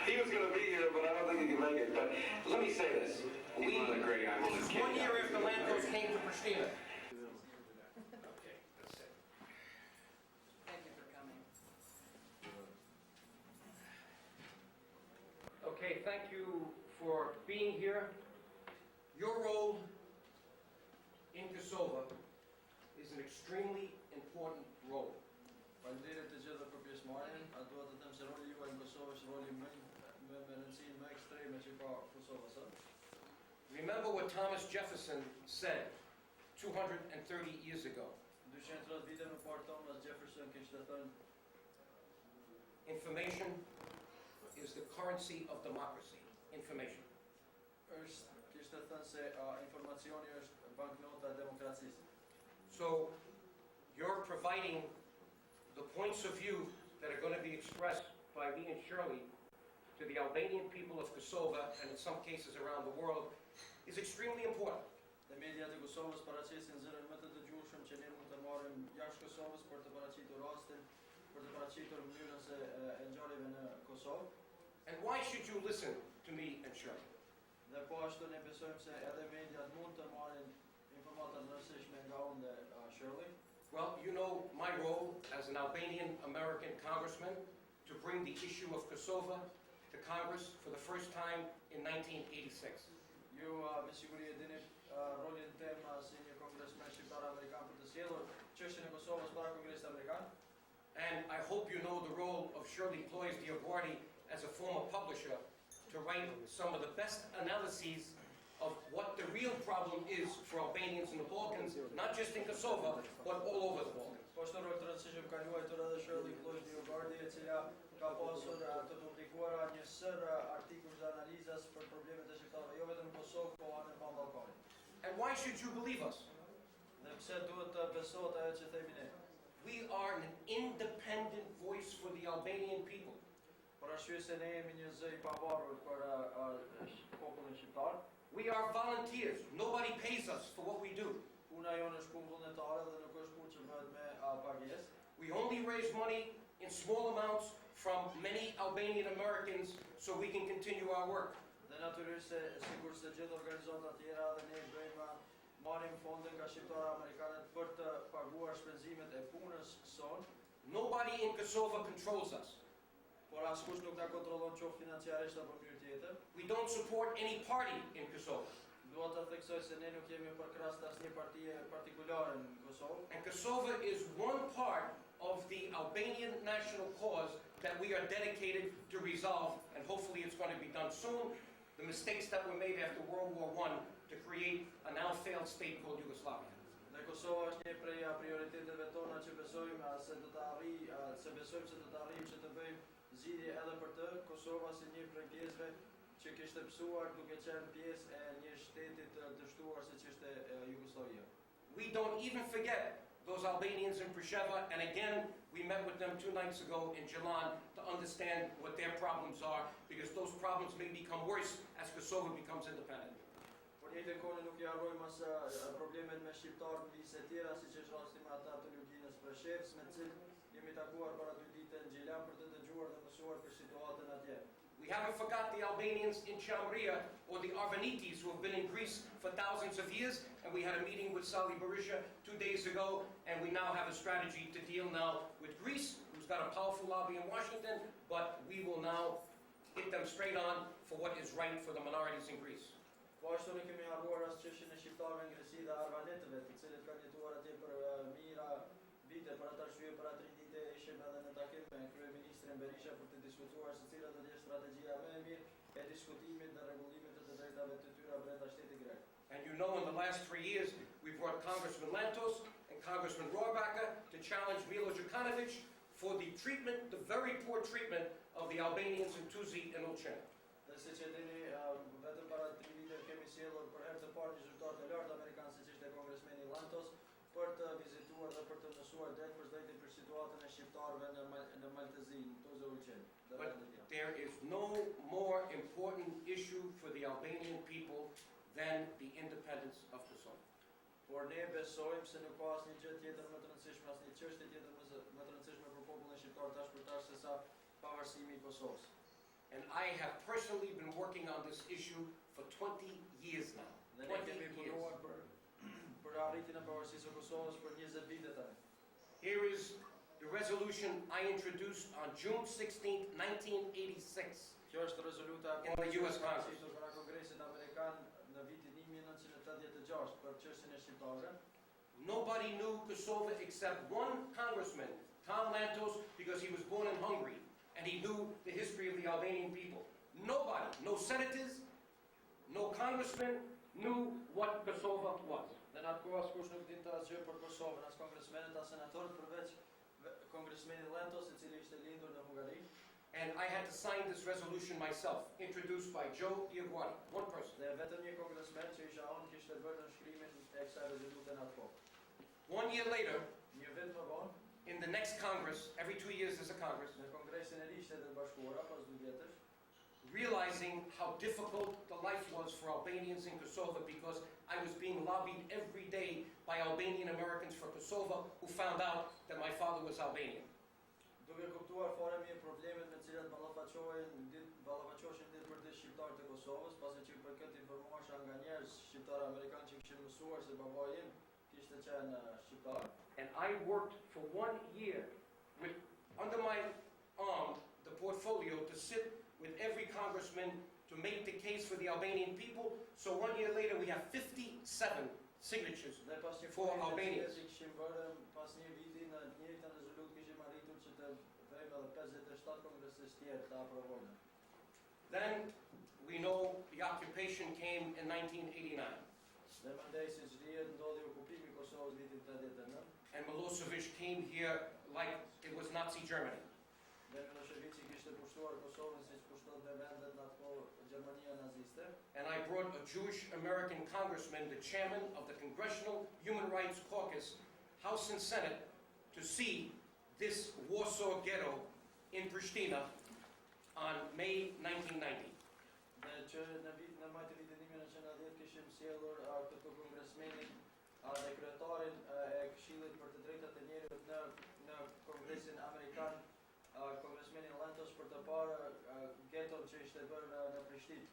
He was going to be here, but I don't think he can make it. But let me say this. He's one of the great Irish kids. 1 year after Lantos came to Pristina. Okay, thank you for being here. Your role in Kosovo is an extremely important role. Faleminderit të gjithë për pjesëmarrjen. A dua të them se roli juaj në Kosovë është roli më rëndësinë më ekstreme që ka Kosova sot. Remember what Thomas Jefferson said 230 years ago. 230 vite më parë Thomas Jefferson kishte thënë information is the currency of democracy. Information. Kishte thënë se informacioni është banknota e demokracisë. So you're providing the points of view that are going to be expressed by me and Shirley to the Albanian people of Kosovo and in some cases around the world is extremely important. Dhe mediat e Kosovës paraqisin zërin më të dëgjueshëm që ne mund të marrim jashtë Kosovës për të paraqitur rastin, për të paraqitur mënyrën se e ngjarjeve në Kosovë. And why should you listen to me and Shirley? Dhe po ashtu ne besojmë se edhe mediat mund të marrin informata të rëndësishme nga unë dhe Shirley. Well, you know my role as an Albanian American congressman to bring the issue of Kosovo to Congress for the first time in 1986. Ju me siguri e dini rolin tem si një kongresmen shqiptar amerikan për të sjellur çështjen e Kosovës para Kongresit amerikan. And I hope you know the role of Shirley Cloyes DioGuardi as a former publisher to write some of the best analyses of what the real problem is for Albanians in the Balkans, not just in Kosovo, but all over the Balkans. Po ashtu rol të rëndësishëm ka luajtur edhe Shirley Cloyes DioGuardi, e cila ka pasur të publikuara një sër artikuj dhe analizas për problemet e shqiptarëve, jo vetëm në Kosovë, po edhe në Ballkanin. And why should you believe us? Dhe pse duhet të besohet ajo që themi ne? We are an independent voice for the Albanian people. Por arsye se ne jemi një zë i pavarur për popullin shqiptar. We are volunteers. Nobody pays us for what we do. Puna jonë është punë vullnetare dhe nuk është punë që bëhet me pagesë. We only raise money in small amounts from many Albanian Americans so we can continue our work. Dhe natyrisht se sikur se gjithë organizata tjera dhe ne bëjmë marrim fonde nga shqiptarë amerikanët për të paguar shpenzimet e punës son. Nobody in Kosovo controls us. Por askush nuk na kontrollon qoftë financiarisht apo në mënyrë tjetër. We don't support any party in Kosovo. Dua ta theksoj se ne nuk jemi përkrahas të asnjë partie partikolare në Kosovë. And Kosovo is one part of the Albanian national cause that we are dedicated to resolve, and hopefully it's going to be done soon. The mistakes that were made after World War I to create a now failed state called Yugoslavia. Dhe Kosova është një prej prioriteteve tona që besojmë se do të arrijmë që të bëjmë zgjidhje edhe për të. Kosova si një prej pjesëve që kishte psuar duke qenë pjesë e një shteti të dështuar siç ishte Jugosllavia. We don't even forget those Albanians in Prisheva, and again we met with them 2 nights ago in Gjilan to understand what their problems are, because those problems may become worse as Kosovo becomes independent. Por njëjtën kohë nuk i harrojmë as problemet me shqiptarë në vise tjera, siç është rasti me ata të Luginës Preshevës, me të cilët jemi takuar para 2 ditë në Gjilan për të dëgjuar dhe mësuar për situatën atje. We haven't forgot the Albanians in Chamria or the Arvanites who have been in Greece for thousands of years, and we had a meeting with Sali Berisha 2 days ago, and we now have a strategy to deal now with Greece, who's got a powerful lobby in Washington, but we will now hit them straight on for what is right for the minorities in Greece. Po ashtu ne kemi harruar as çështjen e shqiptarëve në Greqi dhe arvanetëve, të cilët kanë jetuar atje për mira vite, për atë arsye për atë ditë ishim edhe në takim me kryeministrin Berisha për të diskutuar se cila do të jetë strategjia më e mirë e diskutimit dhe rregullimit të drejtave të tyre brenda shtetit grek. And you know, in the last 3 years, we brought Congressman Lantos and Congressman Rohrbacher to challenge Milo Djukanovic for the treatment, the very poor treatment of the Albanians in Tuzi and Ulcin. Dhe siç e dini, vetëm para 3 viteve kemi sjellur për herë të parë një zyrtar të lartë amerikan siç ishte kongresmeni Lantos për të vizituar dhe për të mësuar drejt për situatën e shqiptarëve në Maltezi, në Tuzë Ulqin. But there is no more important issue for the Albanian people than the independence of Kosovo. Por ne besojmë se nuk ka asnjë gjë tjetër më të rëndësishme, asnjë çështje tjetër më të rëndësishme për popullin shqiptar tash për tash se sa pavarësimi i Kosovës. And I have personally been working on this issue for 20 years now. Dhe ne kemi punuar për arritjen e pavarësisë së Kosovës për 20 vite tani. Here is the resolution I introduced on June 16, 1986. Kjo është rezoluta e parë që është para Kongresit Amerikan në vitin 1986 për çështjen e shqiptarëve. Nobody knew Kosovo except one congressman, Tom Lantos, because he was born in Hungary and he knew the history of the Albanian people. Nobody, no senators, no congressmen knew what Kosovo was. Dhe në atë kohë askush nuk dinte asgjë për Kosovën, as kongresmenët, as senatorët, përveç kongresmenit Lantos, i cili ishte lindur në Hungari. And I had to sign this resolution myself, introduced by DioGuardi, one person. Dhe vetëm një kongresmen që isha unë kishte bërë nënshkrimin e kësaj rezolute në atë kohë. 1 year later, një vit më vonë, in the next Congress, every 2 years there's a Congress, në Kongresin e ri Shtetit Bashkuara pas 2 vjetësh, realizing how difficult the life was for Albanians in Kosovo because I was being lobbied every day by Albanian Americans for Kosovo who found out that my father was Albanian. Duke kuptuar fare mirë problemet me cilat ballafaqoheshin ditë për ditë shqiptarët e Kosovës, pasi që për këtë informuarsha nga njerëz shqiptar amerikanë që kishin mësuar se baba im kishte qenë shqiptar. And I worked for 1 year with under my arm the portfolio to sit with every congressman to make the case for the Albanian people. So 1 year later we have 57 signatures for Albanians. Pas një viti në të njëjtën rezolutë kishim arritur që të vëmë edhe 57 kongresistë tjerë të aprovojnë. Then we know the occupation came in 1989. Dhe mandej si çdihet ndodhi okupimi i Kosovës vitin 89. And Milosevic came here like it was Nazi Germany. Dhe Milosevic kishte pushtuar Kosovën siç pushtonte vendet në atë kohë Gjermania naziste. And I brought a Jewish American congressman, the chairman of the Congressional Human Rights Caucus, House and Senate, to see this Warsaw ghetto in Pristina on May 1990. Dhe që në maj të vitit 1990 kishim sjellur këtu kongresmenin dhe kryetarin e Këshillit për të drejtat e njerëzit në Kongresin Amerikan, kongresmenin Lantos për të parë gheton që ishte bërë në Prishtinë.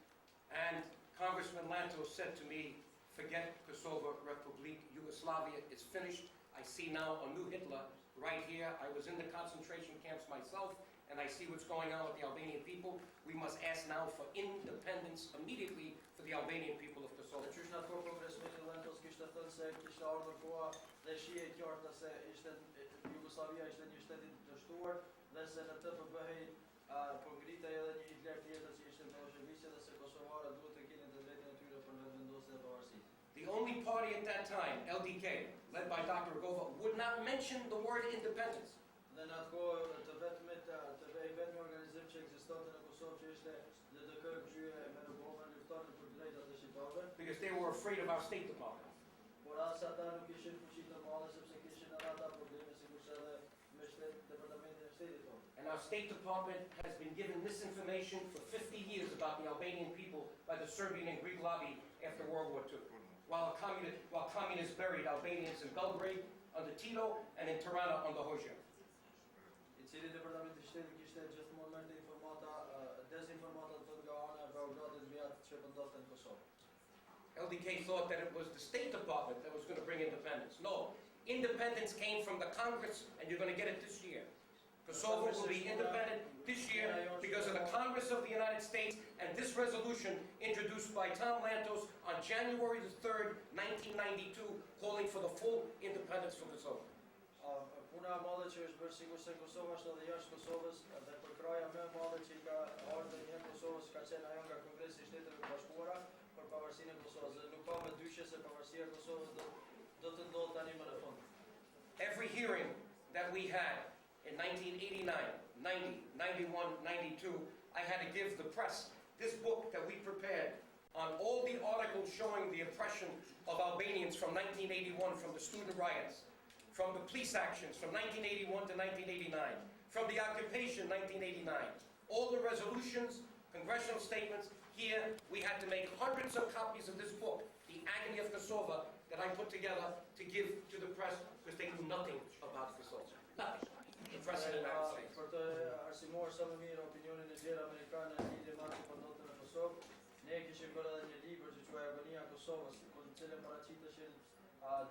And Congressman Lantos said to me, forget Kosovo Republic, Yugoslavia is finished. I see now a new Hitler right here. I was in the concentration camps myself, and I see what's going on with the Albanian people. We must ask now for independence immediately for the Albanian people of Kosovo. Qysh në atë kohë kongresmeni Lantos kishte thënë se kishte ardhur koha dhe shije e qartë se Jugosllavia ishte një shtet i dështuar dhe se në të bëhej po ngritej edhe një Hitler tjetër që ishte bolshevikë dhe se kosovarët duhet të kenë të drejtën e tyre për vendosje dhe pavarësi. The only party at that time, LDK, led by Dr. Gova, would not mention the word independence. Dhe në atë kohë të vetmi organizim që ekzistonte në Kosovë që ishte LDK kryje me Rogovën luftarët për drejtat e shqiptarëve. Because they were afraid of our State Department. Por as ata nuk kishin fuqi të madhe sepse kishin edhe ata probleme sigurisht edhe me departamentin e shtetit tonë. And our State Department has been given misinformation for 50 years about the Albanian people by the Serbian and Greek lobby after World War II. While communists buried Albanians in Belgrade under Tito and in Tirana under Hoxha. I cili departamenti i shtetit kishte gjithmonë marrë informata, dezinformata të nga ana e Beogradit mbi atë që po ndodhte në Kosovë. LDK thought that it was the State Department that was going to bring independence. No, independence came from the Congress, and you're going to get it this year. Kosovo will be independent this year because of the Congress of the United States and this resolution introduced by Tom Lantos on January the 3rd, 1992, calling for the full independence for Kosovo. Puna e madhe që është bërë sigurisht se Kosova është edhe jashtë Kosovës dhe përkraja më e madhe që ka ardhur në Kosovës ka qenë ajo nga Kongresi i Shteteve Bashkuara për pavarësinë e Kosovës. Dhe nuk ka më dyshje se pavarësia e Kosovës do të ndodhë tani më në fund. Every hearing that we had in 1989, 90, 91, 92, I had to give the press this book that we prepared on all the articles showing the oppression of Albanians from 1981, from the student riots, from the police actions from 1981 to 1989, from the occupation 1989. all the resolutions, congressional statements. Here, we had to make hundreds of copies of this book, The Agony of Kosovo, that I put together to give to the press because they knew nothing about Kosovo. Nothing. The press in the United States. Për të arsimuar sa më mirë opinionin e gjerë amerikane në lidhje me atë që ndodhte në Kosovë, ne kishim bërë edhe një libër që quhej Albania e Kosovës, në cilën paraqiteshin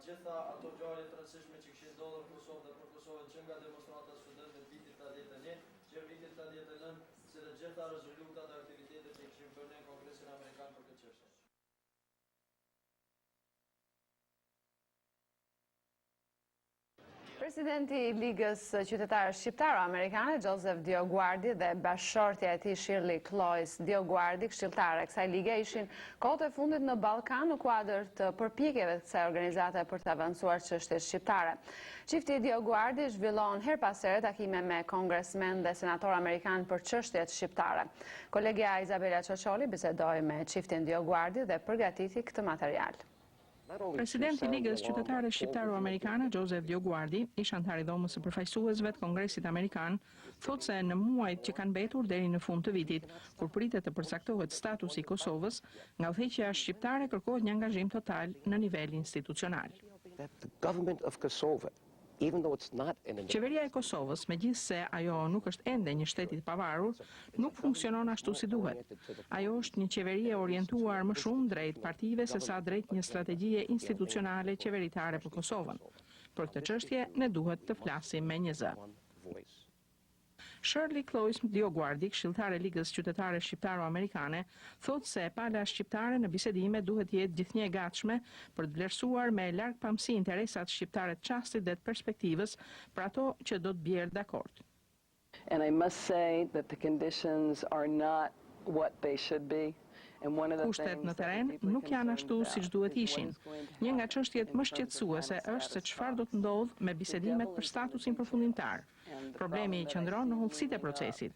gjitha ato ngjarje të rëndësishme që kishin ndodhur në Kosovë dhe për Kosovën, që nga demonstratat studentëve të vitit 81, që vitit 89, si dhe gjitha rezolutat e aktivitetet që kishin bërë në Kongresin Amerikan për këtë çështje. Presidenti I Ligës Qytetare Shqiptaro-Amerikane, Joseph DioGuardi dhe bashkëshortja e tij Shirley Cloyes DioGuardi, këshilltare e kësaj lige, ishin kohët e fundit në Ballkan në kuadër të përpjekjeve të kësaj organizate për të avancuar çështjet shqiptare. Çifti DioGuardi zhvillon her pas here takime me Congressman dhe senator amerikan për çështjet shqiptare. Kolegja Izabela Çoçoli bisedoi me çiftin DioGuardi dhe përgatiti këtë material. Presidenti I Ligës Qytetare Shqiptaro-Amerikane, Joseph DioGuardi, ish antar I dhomës së përfaqësuesve të Kongresit Amerikan, thotë se në muajt që kanë mbetur deri në fund të vitit, kur pritet të përcaktohet statusi I Kosovës, nga udhëheqja shqiptare kërkohet një angazhim total në nivel institucional. Qeveria e Kosovës, megjithse ajo nuk është ende një shtet I pavarur, nuk funksionon ashtu si duhet. Ajo është një qeveri e orientuar më shumë drejt partive sesa drejt një strategjie institucionale qeveritare për Kosovën. Për këtë çështje ne duhet të flasim me një zë. Shirley Cloyes DioGuardi, këshilltare e Ligës Qytetare Shqiptaro-Amerikane, thotë se pala shqiptare në bisedime duhet jetë gjithnjë e gatshme për të vlerësuar me largpamësi interesat shqiptare të çastit dhe të perspektivës për ato që do të bjerë dakord. And I must say that the conditions are not what they should be. Kushtet në teren nuk janë ashtu siç duhet ishin. Një nga çështjet më shqetësuese është se çfarë do të ndodhë me bisedimet për statusin përfundimtar. Problemi qëndron në hollësitë e procesit.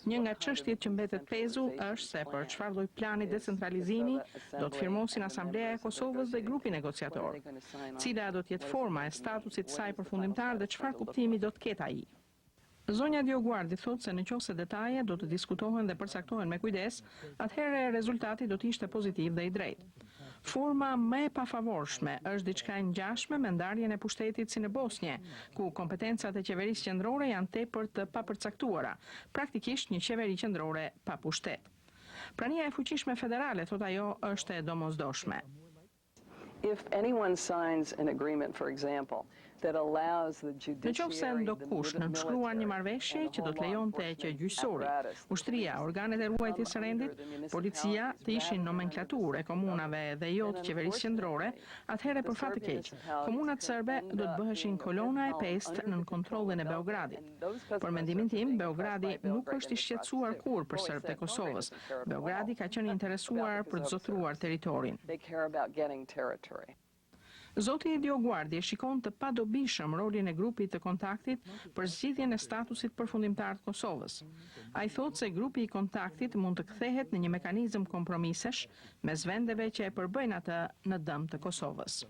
Një nga çështjet që mbetet pezu është se për çfarë lloj plani decentralizimi do të firmosin Asambleja e Kosovës dhe grupi negociator. Cila do të jetë forma e statusit të saj përfundimtar dhe çfarë kuptimi do të ketë ai. Zonja DioGuardi thotë se nëse detaje do të diskutohen dhe përcaktohen me kujdes, atëherë rezultati do të ishte pozitiv dhe I drejtë. Forma më e pafavorshme është diçka e ngjashme me ndarjen e pushtetit si në Bosnjë, ku kompetencat e qeverisë qendrore janë tepër të papërcaktuara, praktikisht një qeveri qendrore pa pushtet. Prania e fuqishme federale, thotë ajo, është e domosdoshme. If anyone signs an agreement, for example, that allows the Nëse ndokush nënshkruan një marrëveshje që do të lejonte që gjyqësori, ushtria, organet e ruajtjes së rendit, policia të ishin nomenklaturë e komunave dhe jo të qeverisë qendrore, atëherë për fat të keq, komunat serbe do të bëheshin kolona e pestë nën kontrollin e Beogradit. Për mendimin tim, Beogradi nuk është I shqetësuar kurrë për serbët e Kosovës. Beogradi ka qenë interesuar për të zotruar territorin. Zoti DioGuardi e shikon të padobishëm rolin e grupit të kontaktit për zgjidhjen e statusit përfundimtar të Kosovës. Ai thotë se grupi I kontaktit mund të kthehet në një mekanizëm kompromisesh mes vendeve që e përbëjnë atë në dëm të Kosovës.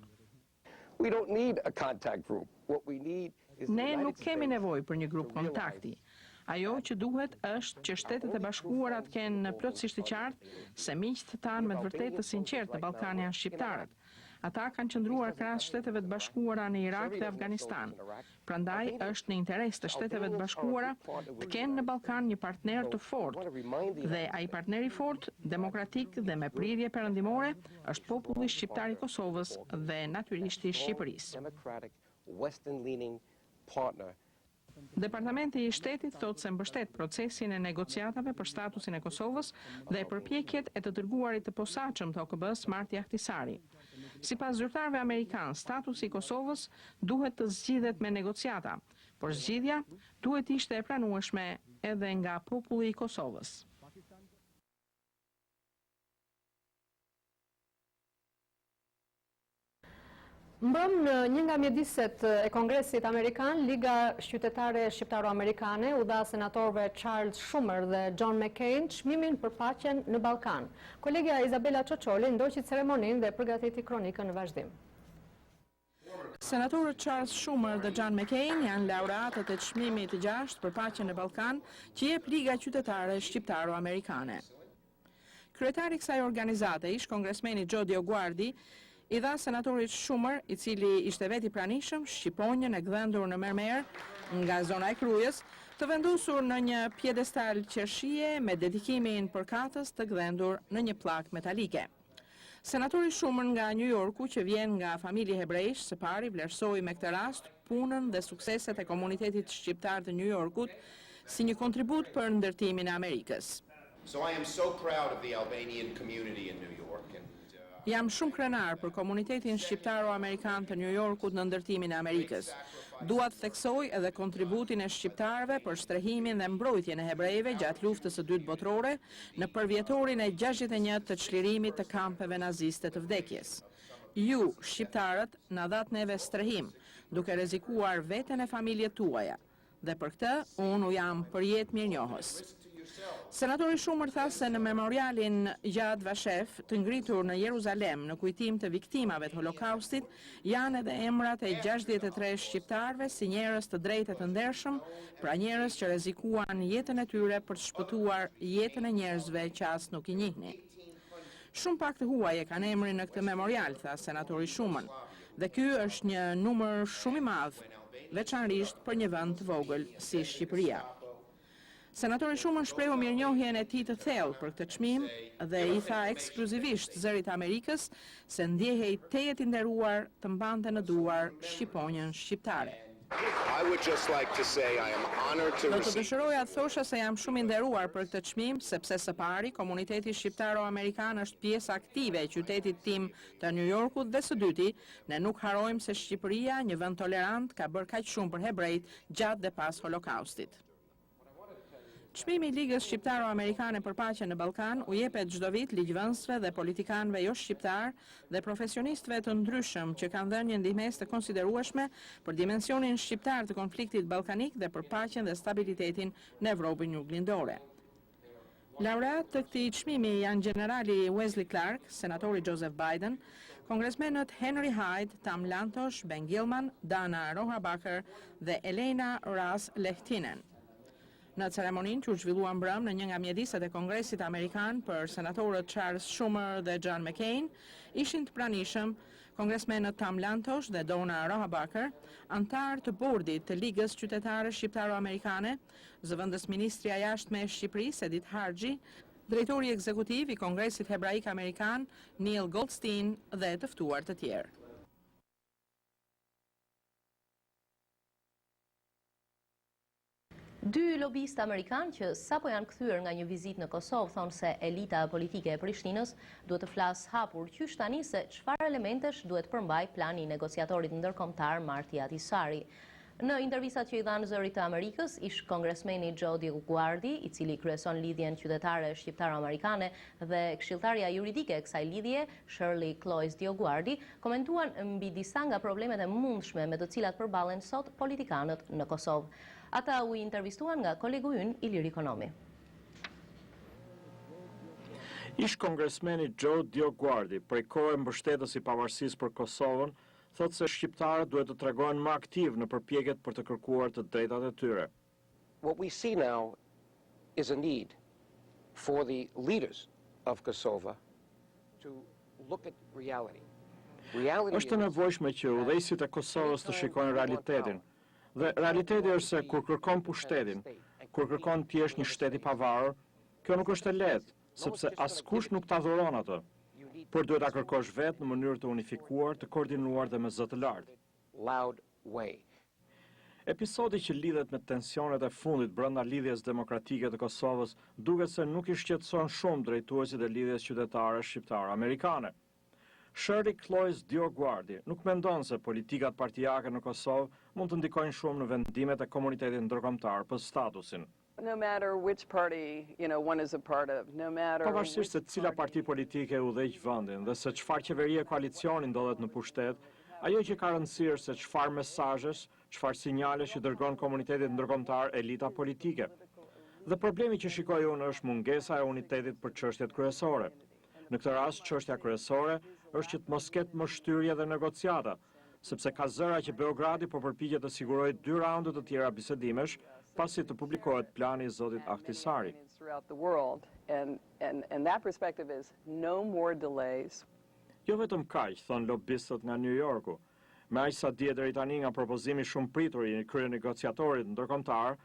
Ne nuk kemi nevojë për një grup kontakti. Ajo që duhet është që Shtetet e Bashkuara të kenë plotësisht të qartë se miqtë tanë me të vërtetë të sinqertë të Ballkanit janë shqiptarët. Ata kanë qëndruar krahas Shteteve të Bashkuara në Irak dhe Afganistan. Prandaj është në interes të Shteteve të Bashkuara të kenë në Ballkan një partner të fortë. Dhe ai partner I fortë, demokratik dhe me prirje perëndimore është populli shqiptar I Kosovës dhe natyrisht I Shqipërisë. Departamenti I Shtetit thotë se mbështet procesin e negociatave për statusin e Kosovës dhe përpjekjet e të dërguarit të posaçëm të OKB-s Marti Ahtisari. Sipas zyrtarëve amerikanë, statusi I Kosovës duhet të zgjidhet me negociata, por zgjidhja duhet ishte e pranueshme edhe nga populli I Kosovës. Mbrëm në një nga mjediset e Kongresit Amerikan, Liga Qytetare Shqiptaro-Amerikane u dha senatorëve Charles Schumer dhe John McCain çmimin për paqen në Ballkan. Kolegja Izabela Çoçoli ndoqi ceremoninë dhe përgatiti kronikën në vazhdim. Senatorët Charles Schumer dhe John McCain janë laureatët e çmimit të 6 për paqen në Ballkan që jep Liga Qytetare Shqiptaro-Amerikane. Kryetari i kësaj organizate ish kongresmeni DioGuardi i dha senatorit Schumer, i cili ishte vet i pranishëm, shqiponjën e gdhendur në mermer nga zona e Krujës, të vendosur në një pjedestal qershie me dedikimin përkatës të gdhendur në një pllak metalike. Senatori Schumer nga New Yorku, që vjen nga familje hebrejsh, së pari vlerësoi me këtë rast punën dhe sukseset e komunitetit shqiptar të New Yorkut si një kontribut për ndërtimin e Amerikës. So I am so proud of the Albanian community in New York. Jam shumë krenar për komunitetin shqiptaro-amerikan të New Yorkut në ndërtimin e Amerikës. Dua të theksoj edhe kontributin e shqiptarëve për strehimin dhe mbrojtjen e hebrejve gjatë luftës së dytë botërore në përvjetorin e 61 të çlirimit të kampeve naziste të vdekjes. Ju, shqiptarët, na dhat neve strehim, duke rrezikuar veten e familjet tuaja, dhe për këtë unë u jam përjet mirënjohës. Senatori Schumer tha se në memorialin Yad Vashem të ngritur në Jeruzalem në kujtim të viktimave të Holokaustit janë edhe emrat e 63 shqiptarëve si njerëz të drejtë të ndershëm, pra njerëz që rrezikuan jetën e tyre për të shpëtuar jetën e njerëzve që as nuk i njihni. Shumë pak të huaj e kanë emrin në këtë memorial, tha senatori Schumer, dhe ky është një numër shumë i madh, veçanërisht për një vend të vogël si Shqipëria. Senatori Schumer shprehu mirënjohjen e tij të thellë për këtë çmim dhe i tha ekskluzivisht zërit Amerikës se ndjehej tejet i nderuar të mbante në duar shqiponjën shqiptare. Do të dëshiroja të thosha se jam shumë i nderuar për këtë çmim, sepse së pari komuniteti shqiptaro-amerikan është pjesë aktive e qytetit tim të New Yorkut dhe së dyti, ne nuk harrojmë se Shqipëria, një vend tolerant, ka bërë kaq shumë për hebrejt gjatë dhe pas Holokaustit. Çmimi i Ligës Shqiptaro-Amerikane për paqen në Ballkan u jepet çdo vit ligjvënësve dhe politikanëve jo shqiptar dhe profesionistëve të ndryshëm që kanë dhënë një ndihmesë të konsiderueshme për dimensionin shqiptar të konfliktit ballkanik dhe për paqen dhe stabilitetin në Evropën juglindore. Laureat të këtij çmimi janë generali Wesley Clark, senatori Joseph Biden, kongresmenët Henry Hyde, Tam Lantosh, Ben Gilman, Dana Rohrabacher dhe Elena Ras Lehtinen. Në ceremoninë që u zhvillua mbrëm në një nga mjediset e Kongresit Amerikan për senatorët Charles Schumer dhe John McCain, ishin të pranishëm kongresmenët Tam Lantosh dhe Dana Rohrabacher, antar të bordit të Ligës Qytetare Shqiptaro-Amerikane, zëvendës ministrja jashtme e Shqipërisë Edith Harxhi, drejtori ekzekutiv i Kongresit Hebraik Amerikan Neil Goldstein dhe të ftuar të tjerë. Dy lobistë amerikanë që sapo janë kthyer nga një vizitë në Kosovë thonë se elita politike e Prishtinës duhet të flasë hapur qysh tani se çfarë elementesh duhet përmbaj plani i negociatorit ndërkombëtar Marti Ahtisaari. Në intervistat që i dhanë zërit të Amerikës, ish kongresmeni DioGuardi, i cili kryeson lidhjen qytetare shqiptaro-amerikane dhe këshilltarja juridike e kësaj lidhje, Shirley Cloyes DioGuardi, komentuan mbi disa nga problemet e mundshme me të cilat përballen sot politikanët në Kosovë. Ata u intervistuan nga kolegu ynë Iliri Konomi. Ish kongresmeni DioGuardi, prej kohë mbështetës i pavarësisë për Kosovën, thotë se shqiptarët duhet të tregohen më aktiv në përpjekjet për të kërkuar të drejtat e tyre. What we see now is a need for the leaders of Kosovo to look at reality. Është e nevojshme që udhëheqësit e Kosovës të shikojnë realitetin. Dhe realiteti është se kur kërkon pushtetin, kur kërkon të jesh një shtet i pavarur, kjo nuk është e lehtë, sepse askush nuk ta dhuron atë. Por duhet ta kërkosh vetë në mënyrë të unifikuar, të koordinuar dhe me zë të lartë. Episodi që lidhet me tensionet e fundit brenda lidhjes demokratike të Kosovës duket se nuk i shqetëson shumë drejtuesit e lidhjes qytetare shqiptare-amerikane. Shirley Cloyes DioGuardi nuk mendon se politikat partijake në Kosovë mund të ndikojnë shumë në vendimet e komunitetit ndërkombëtar për statusin. Pavarësisht se cila parti politike udhëheq vendin dhe se çfarë qeverie koalicioni ndodhet në pushtet, ajo që ka rëndësi është se çfarë mesazhesh, çfarë sinjalesh që dërgon komunitetit ndërkombëtar elita politike. Dhe problemi që shikoj unë është mungesa e unitetit për çështjet kryesore. Në këtë rast, çështja kryesore është që të mos ketë mbështyrje dhe negociata, sepse ka zëra që Beogradi po përpiqet të sigurojë 2 raunde të tjera bisedimesh pasi të publikohet plani i zotit Ahtisari. Throughout the world, and that perspective is no more delays. Jo vetëm kaq, thon lobistët nga New Yorku. Me aq sa dihet deri tani nga propozimi shumë pritur i kryenegociatorit ndërkombëtar,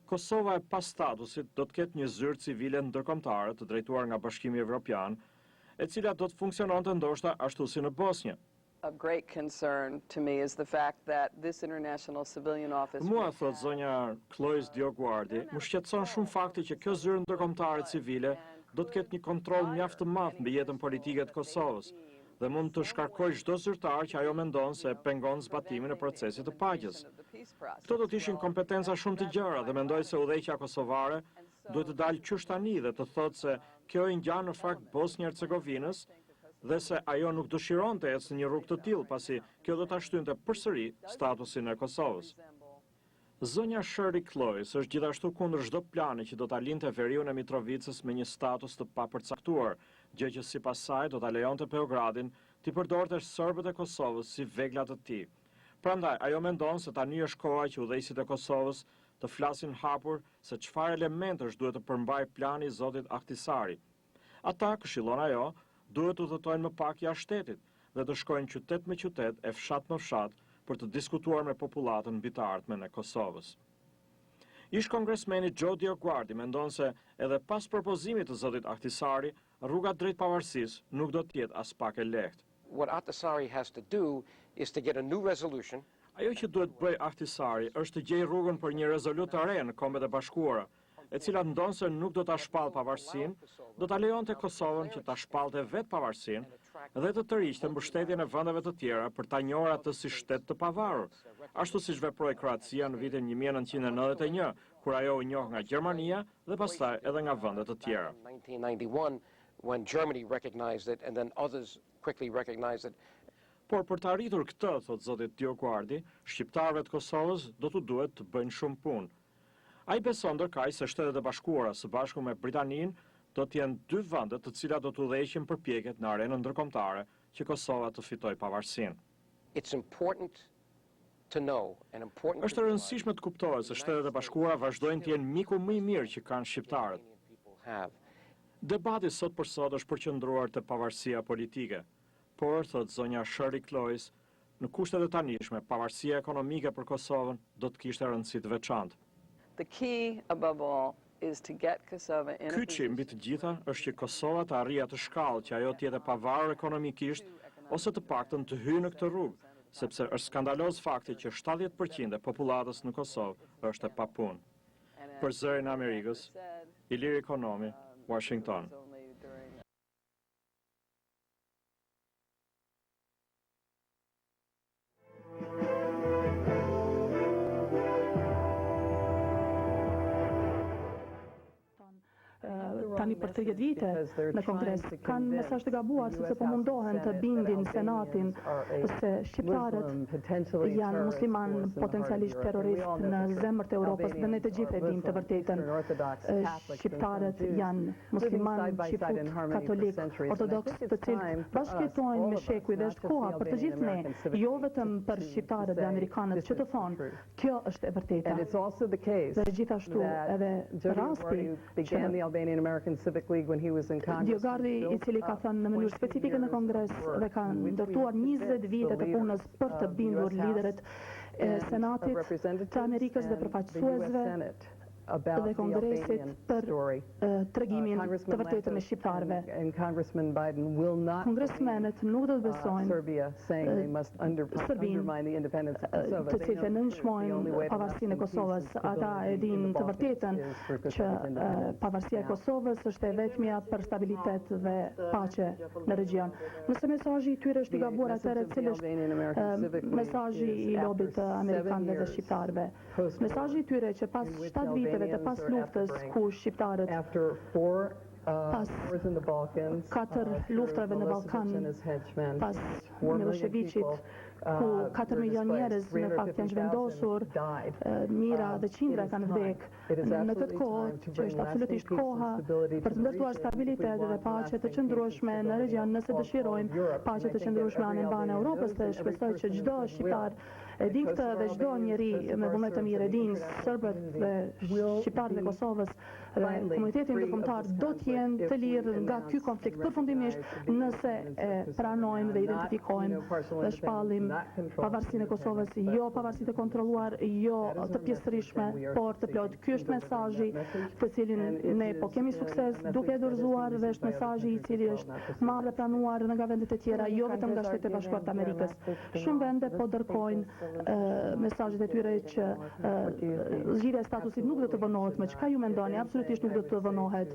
Kosova e pas statusit do të ketë një zyrë civile ndërkombëtare të drejtuar nga Bashkimi Evropian, e cila do të funksiononte ndoshta ashtu si në Bosnjë. Of great concern to me is the fact that this international civilian office. Mua, thot zonja Cloyes DioGuardi, më shqetëson shumë fakti që kjo zyrë ndërkombëtare civile do të ketë një kontroll mjaft të madh mbi jetën politike të Kosovës dhe mund të shkarkojë çdo zyrtar që ajo mendon se pengon zbatimin e procesit të paqes. Këto do të ishin kompetenca shumë të gjera dhe mendoj se udhëheqja kosovare duhet të dalë qysh tani dhe të thotë se kjo i ngjan në fakt Bosnjë-Hercegovinës dhe se ajo nuk dëshiron të ecë në një rrugë të tillë pasi kjo do ta shtynte përsëri statusin e Kosovës. Zonja Shirley Cloyes është gjithashtu kundër çdo plani që do ta linte veriun e Mitrovicës me një status të papërcaktuar, gjë që sipas saj do ta lejonte Beogradin të përdorte serbët e Kosovës si vegla të tij. Prandaj ajo mendon se tani është koha që udhëheqësit e Kosovës të flasin hapur se çfarë elementesh duhet të përmbajë plani i zotit Ahtisari. Ata, këshillon ajo, duhet të udhëtojnë më pak jashtë shtetit dhe të shkojnë qytet me qytet e fshat me fshat për të diskutuar me popullatën mbi të ardhmen e Kosovës. Ish kongresmeni DioGuardi mendon se edhe pas propozimit të zotit Ahtisari, rruga drejt pavarësisë nuk do të jetë as pak e lehtë. What Ahtisaari has to do is to get a new resolution. Ajo që duhet bëj Ahtisari është të gjejë rrugën për një rezolut të re në Kombet e Bashkuara, e cila ndon se nuk do ta shpall pavarësinë, do ta lejonte Kosovën që ta shpallte vetë pavarësinë dhe të tërhiqte mbështetjen e vendeve të tjera për ta njohur atë si shtet të pavarur, ashtu siç veproi Kroacia në vitin 1991, kur ajo u njoh nga Gjermania dhe pastaj edhe nga vende të tjera. 1991 when Germany recognized it and then others quickly recognized it. Por për të arritur këtë, thot zotit DioGuardi, shqiptarëve të Kosovës do të duhet të bëjnë shumë punë. Ai beson ndërkaq se Shtetet e Bashkuara së bashku me Britaninë do të jenë 2 vende të cilat do të udhëheqin përpjekjet në arenën ndërkombëtare që Kosova të fitojë pavarësinë. It's important to know and important. Është e rëndësishme të kuptohet se Shtetet e Bashkuara vazhdojnë të jenë miku më i mirë që kanë shqiptarët. Debati sot për sot është përqendruar te pavarësia politike, por, thot zonja Shirley Cloyes, në kushtet e tanishme, pavarësia ekonomike për Kosovën do të kishte rëndësi të veçantë. The key above all is to get Kosovo in a Kyçi mbi të gjitha është që Kosova të arrijë atë shkallë që ajo të jetë e pavarur ekonomikisht ose të paktën të hyjë në këtë rrugë, sepse është skandaloz fakti që 70% e popullatës në Kosovë është e papunë. Për zërin e Amerikës, Ilir Ekonomi, Washington. Tani për 30 vite në Kongres kanë mesazh të gabuar sepse po mundohen të bindin Senatin se shqiptarët janë musliman potencialisht terrorist në zemër të Europës dhe ne të gjithë e dim të vërtetën. Shqiptarët janë musliman, shqiput, katolik, ortodoks, të cilët bashkëjetojnë me shekuj dhe është koha për të gjithë ne, jo vetëm për shqiptarët dhe amerikanët që të thonë, kjo është e vërteta. Dhe gjithashtu edhe rasti që Albanian Civic League when he was in Congress. DioGuardi, i cili ka thënë në mënyrë specifike në Kongres dhe ka ndërtuar 20 vite të punës për të bindur liderët e Senatit të Amerikës dhe përfaqësuesve dhe Kongresit për tregimin të vërtetën e shqiptarëve. Kongresmenët nuk do të besojnë Serbinë, të cilët nënshmojnë pavarësinë e Kosovës. Ata e dinë të vërtetën që pavarësia e Kosovës është e vetmja për stabilitet dhe paqe në regjion. Nëse mesazhi i tyre është i gabuar, atëherë cili është mesazhi i lobit amerikanëve dhe shqiptarëve? Mesazhi i tyre që pas 7 viteve të pas luftës ku shqiptarët pas 4 luftrave në Balkan, pas Miloševićit, ku 4 milion njerëz në fakt janë zhvendosur, mijëra dhe qindra kanë vdek. Në këtë kohë që është absolutisht koha për të ndërtuar stabilitet dhe paqe të qëndrueshme në region, nëse dëshirojmë paqe të qëndrueshme anë mban Europës, dhe shpresoj që çdo shqiptar e di këtë dhe çdo njeri me vullnet të mirë e din, serbët dhe shqiptarët e Kosovës dhe komuniteti ndërkombëtar do të jenë të lirë nga ky konflikt përfundimisht nëse e pranojmë dhe identifikojmë dhe shpallim pavarësinë e Kosovës, jo pavarësitë e kontrolluar, jo të pjesërisme, por të plot. Ky është mesazhi të cilin ne po kemi sukses duke dorëzuar dhe është mesazhi i cili është marrë dhe pranuar nga vendet e tjera, jo vetëm nga Shtetet e Bashkuara të Amerikës. Shumë vende po dërkojnë mesazhet e tyre që zgjidhja e statusit nuk do të vonohet, më çka ju mendoni? Absolutisht nuk do të vonohet.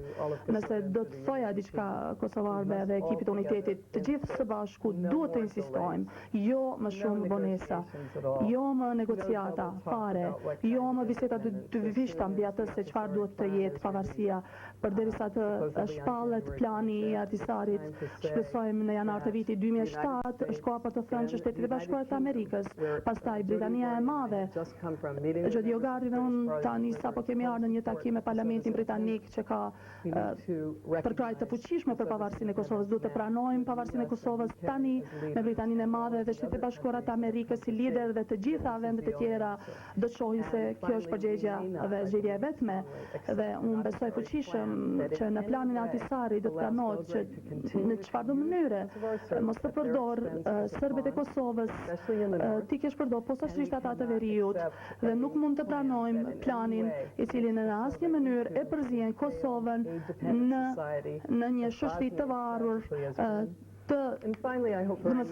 Nëse do të thoja diçka kosovarëve dhe ekipit unitetit, të gjithë së bashku duhet të insistojmë, jo më shumë vonesa, jo më negociata, fare, jo më biseda të vishta mbi atë se çfarë duhet të jetë pavarësia, përderisa të shpallet plani i Ahtisarit. Shpresojmë në janar të vitit 2007 është koha për të thënë që Shtetet e Bashkuara të Amerikës, pastaj Britania e Madhe, DioGuardi dhe unë tani sapo kemi ardhur në një takim me Parlamentin Britanik që ka përkrajë të fuqishme për pavarësinë e Kosovës. Duhet të pranojmë pavarësinë e Kosovës tani me Britaninë e Madhe dhe Shtetet e Bashkuara të Amerikës si lider dhe të gjitha vendet e tjera do të shohin se kjo është përgjegjja dhe zgjedhja e vetme, dhe unë besoj fuqishëm që në planin e Ahtisarit do të pranohet që në çfarëdo mënyre mos të përdor serbët e Kosovës ti kesh përdor posaçërisht ata të veriut, dhe nuk mund të pranojmë planin i cili në asnjë mënyrë e përzihen Kosovën në një shoqëri të varur në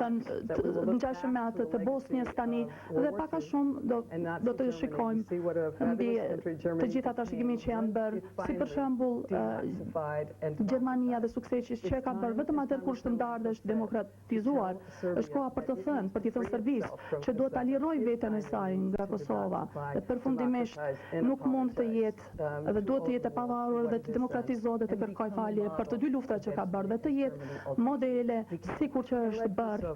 ngjashëm me atë të Bosnjës tani, dhe pak a shumë do të shikojmë mbi të gjitha ata shikimi që janë bërë, si për shembull Gjermania dhe suksesi që ka bërë vetëm atë kur shëndardë është demokratizuar. Është koha për të thënë, për t'i thënë Serbisë që duhet ta lirojë veten e saj nga Kosova. Dhe përfundimisht nuk mund të jetë dhe duhet të jetë e pavarur dhe të demokratizohet dhe të kërkojë falje për të dy luftat që ka bërë dhe të jetë modele sikur që është bërë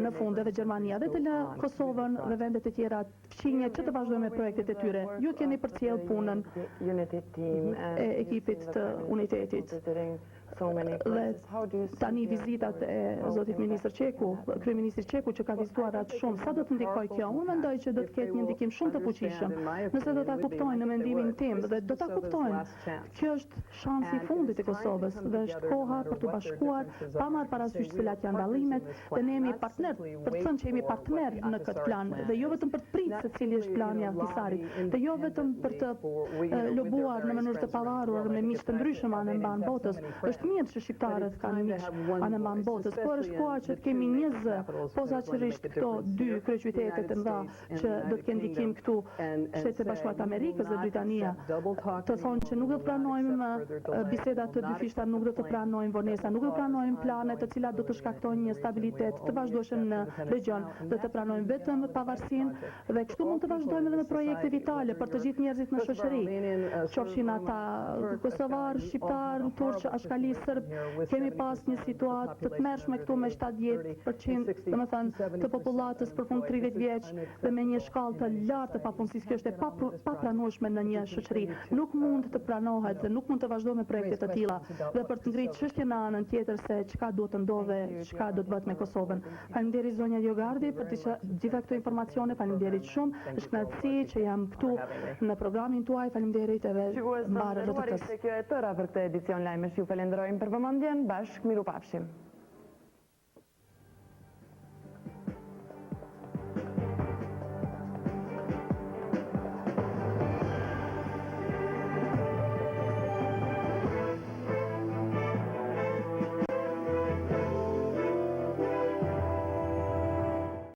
në fund edhe Gjermania, dhe të lë Kosovën dhe vendet e tjera fqinje që të vazhdojnë me projektet e tyre. Ju keni përcjell punën e ekipit të unitetit. Dhe tani vizitat e zotit ministër Qeku, kryeministri Qeku që ka vizituar atë shumë, sa do të ndikojë kjo? Unë mendoj që do të ketë një ndikim shumë të fuqishëm. Nëse do ta kuptojnë në mendimin tim dhe do ta kuptojnë, kjo është shansi i fundit i Kosovës dhe është koha për të bashkuar, pa marrë parasysh cilat janë dallimet, dhe ne jemi partner, për të thënë që jemi partner në këtë plan, dhe jo vetëm për të pritur se cili është plani i Ahtisarit, dhe jo vetëm për të lobuar në mënyrë të pavarur me miq të ndryshëm anë mban botës. Është mirë që shqiptarët kanë miq anë mban botës, por është koha që të kemi një zë, posaçërisht këto dy kryeqytete të mëdha që do të kenë ndikim këtu, Shtetet e Bashkuara të Amerikës dhe Britania, të thonë që nuk do të pranojmë biseda të dyfishta, nuk do të pranojmë vonesa, nuk do të pranojmë plane të cilat do të shkaktojnë një stabilitet të vazhdueshëm në region, do të pranojmë vetëm pavarësinë, dhe kështu mund të vazhdojmë edhe me projekte vitale për të gjithë njerëzit në shoqëri, qofshin ata kosovar, shqiptar, turq, ashkali, serb. Kemi pas një situatë të tmerrshme këtu me 70%, domethënë të popullatës përfund 30 vjeç dhe me një shkallë të lartë të papunësisë. Kjo është e papranueshme në një shoqëri. Nuk mund të pranohet dhe nuk mund të vazhdojmë me projekte të tilla. Dhe për të ngritur çështjen në anën tjetër se çka duhet të ndodhe, çka do të bëhet me Kosovën. Faleminderit zonja DioGuardi për të gjitha këto informacione. Faleminderit shumë. Është kënaqësi që jam këtu në programin tuaj. Faleminderit edhe mbarë rrotës. Kjo e tëra për këtë edicion lajmesh. Ju falenderojmë për vëmendjen. Bashkë miru pafshim.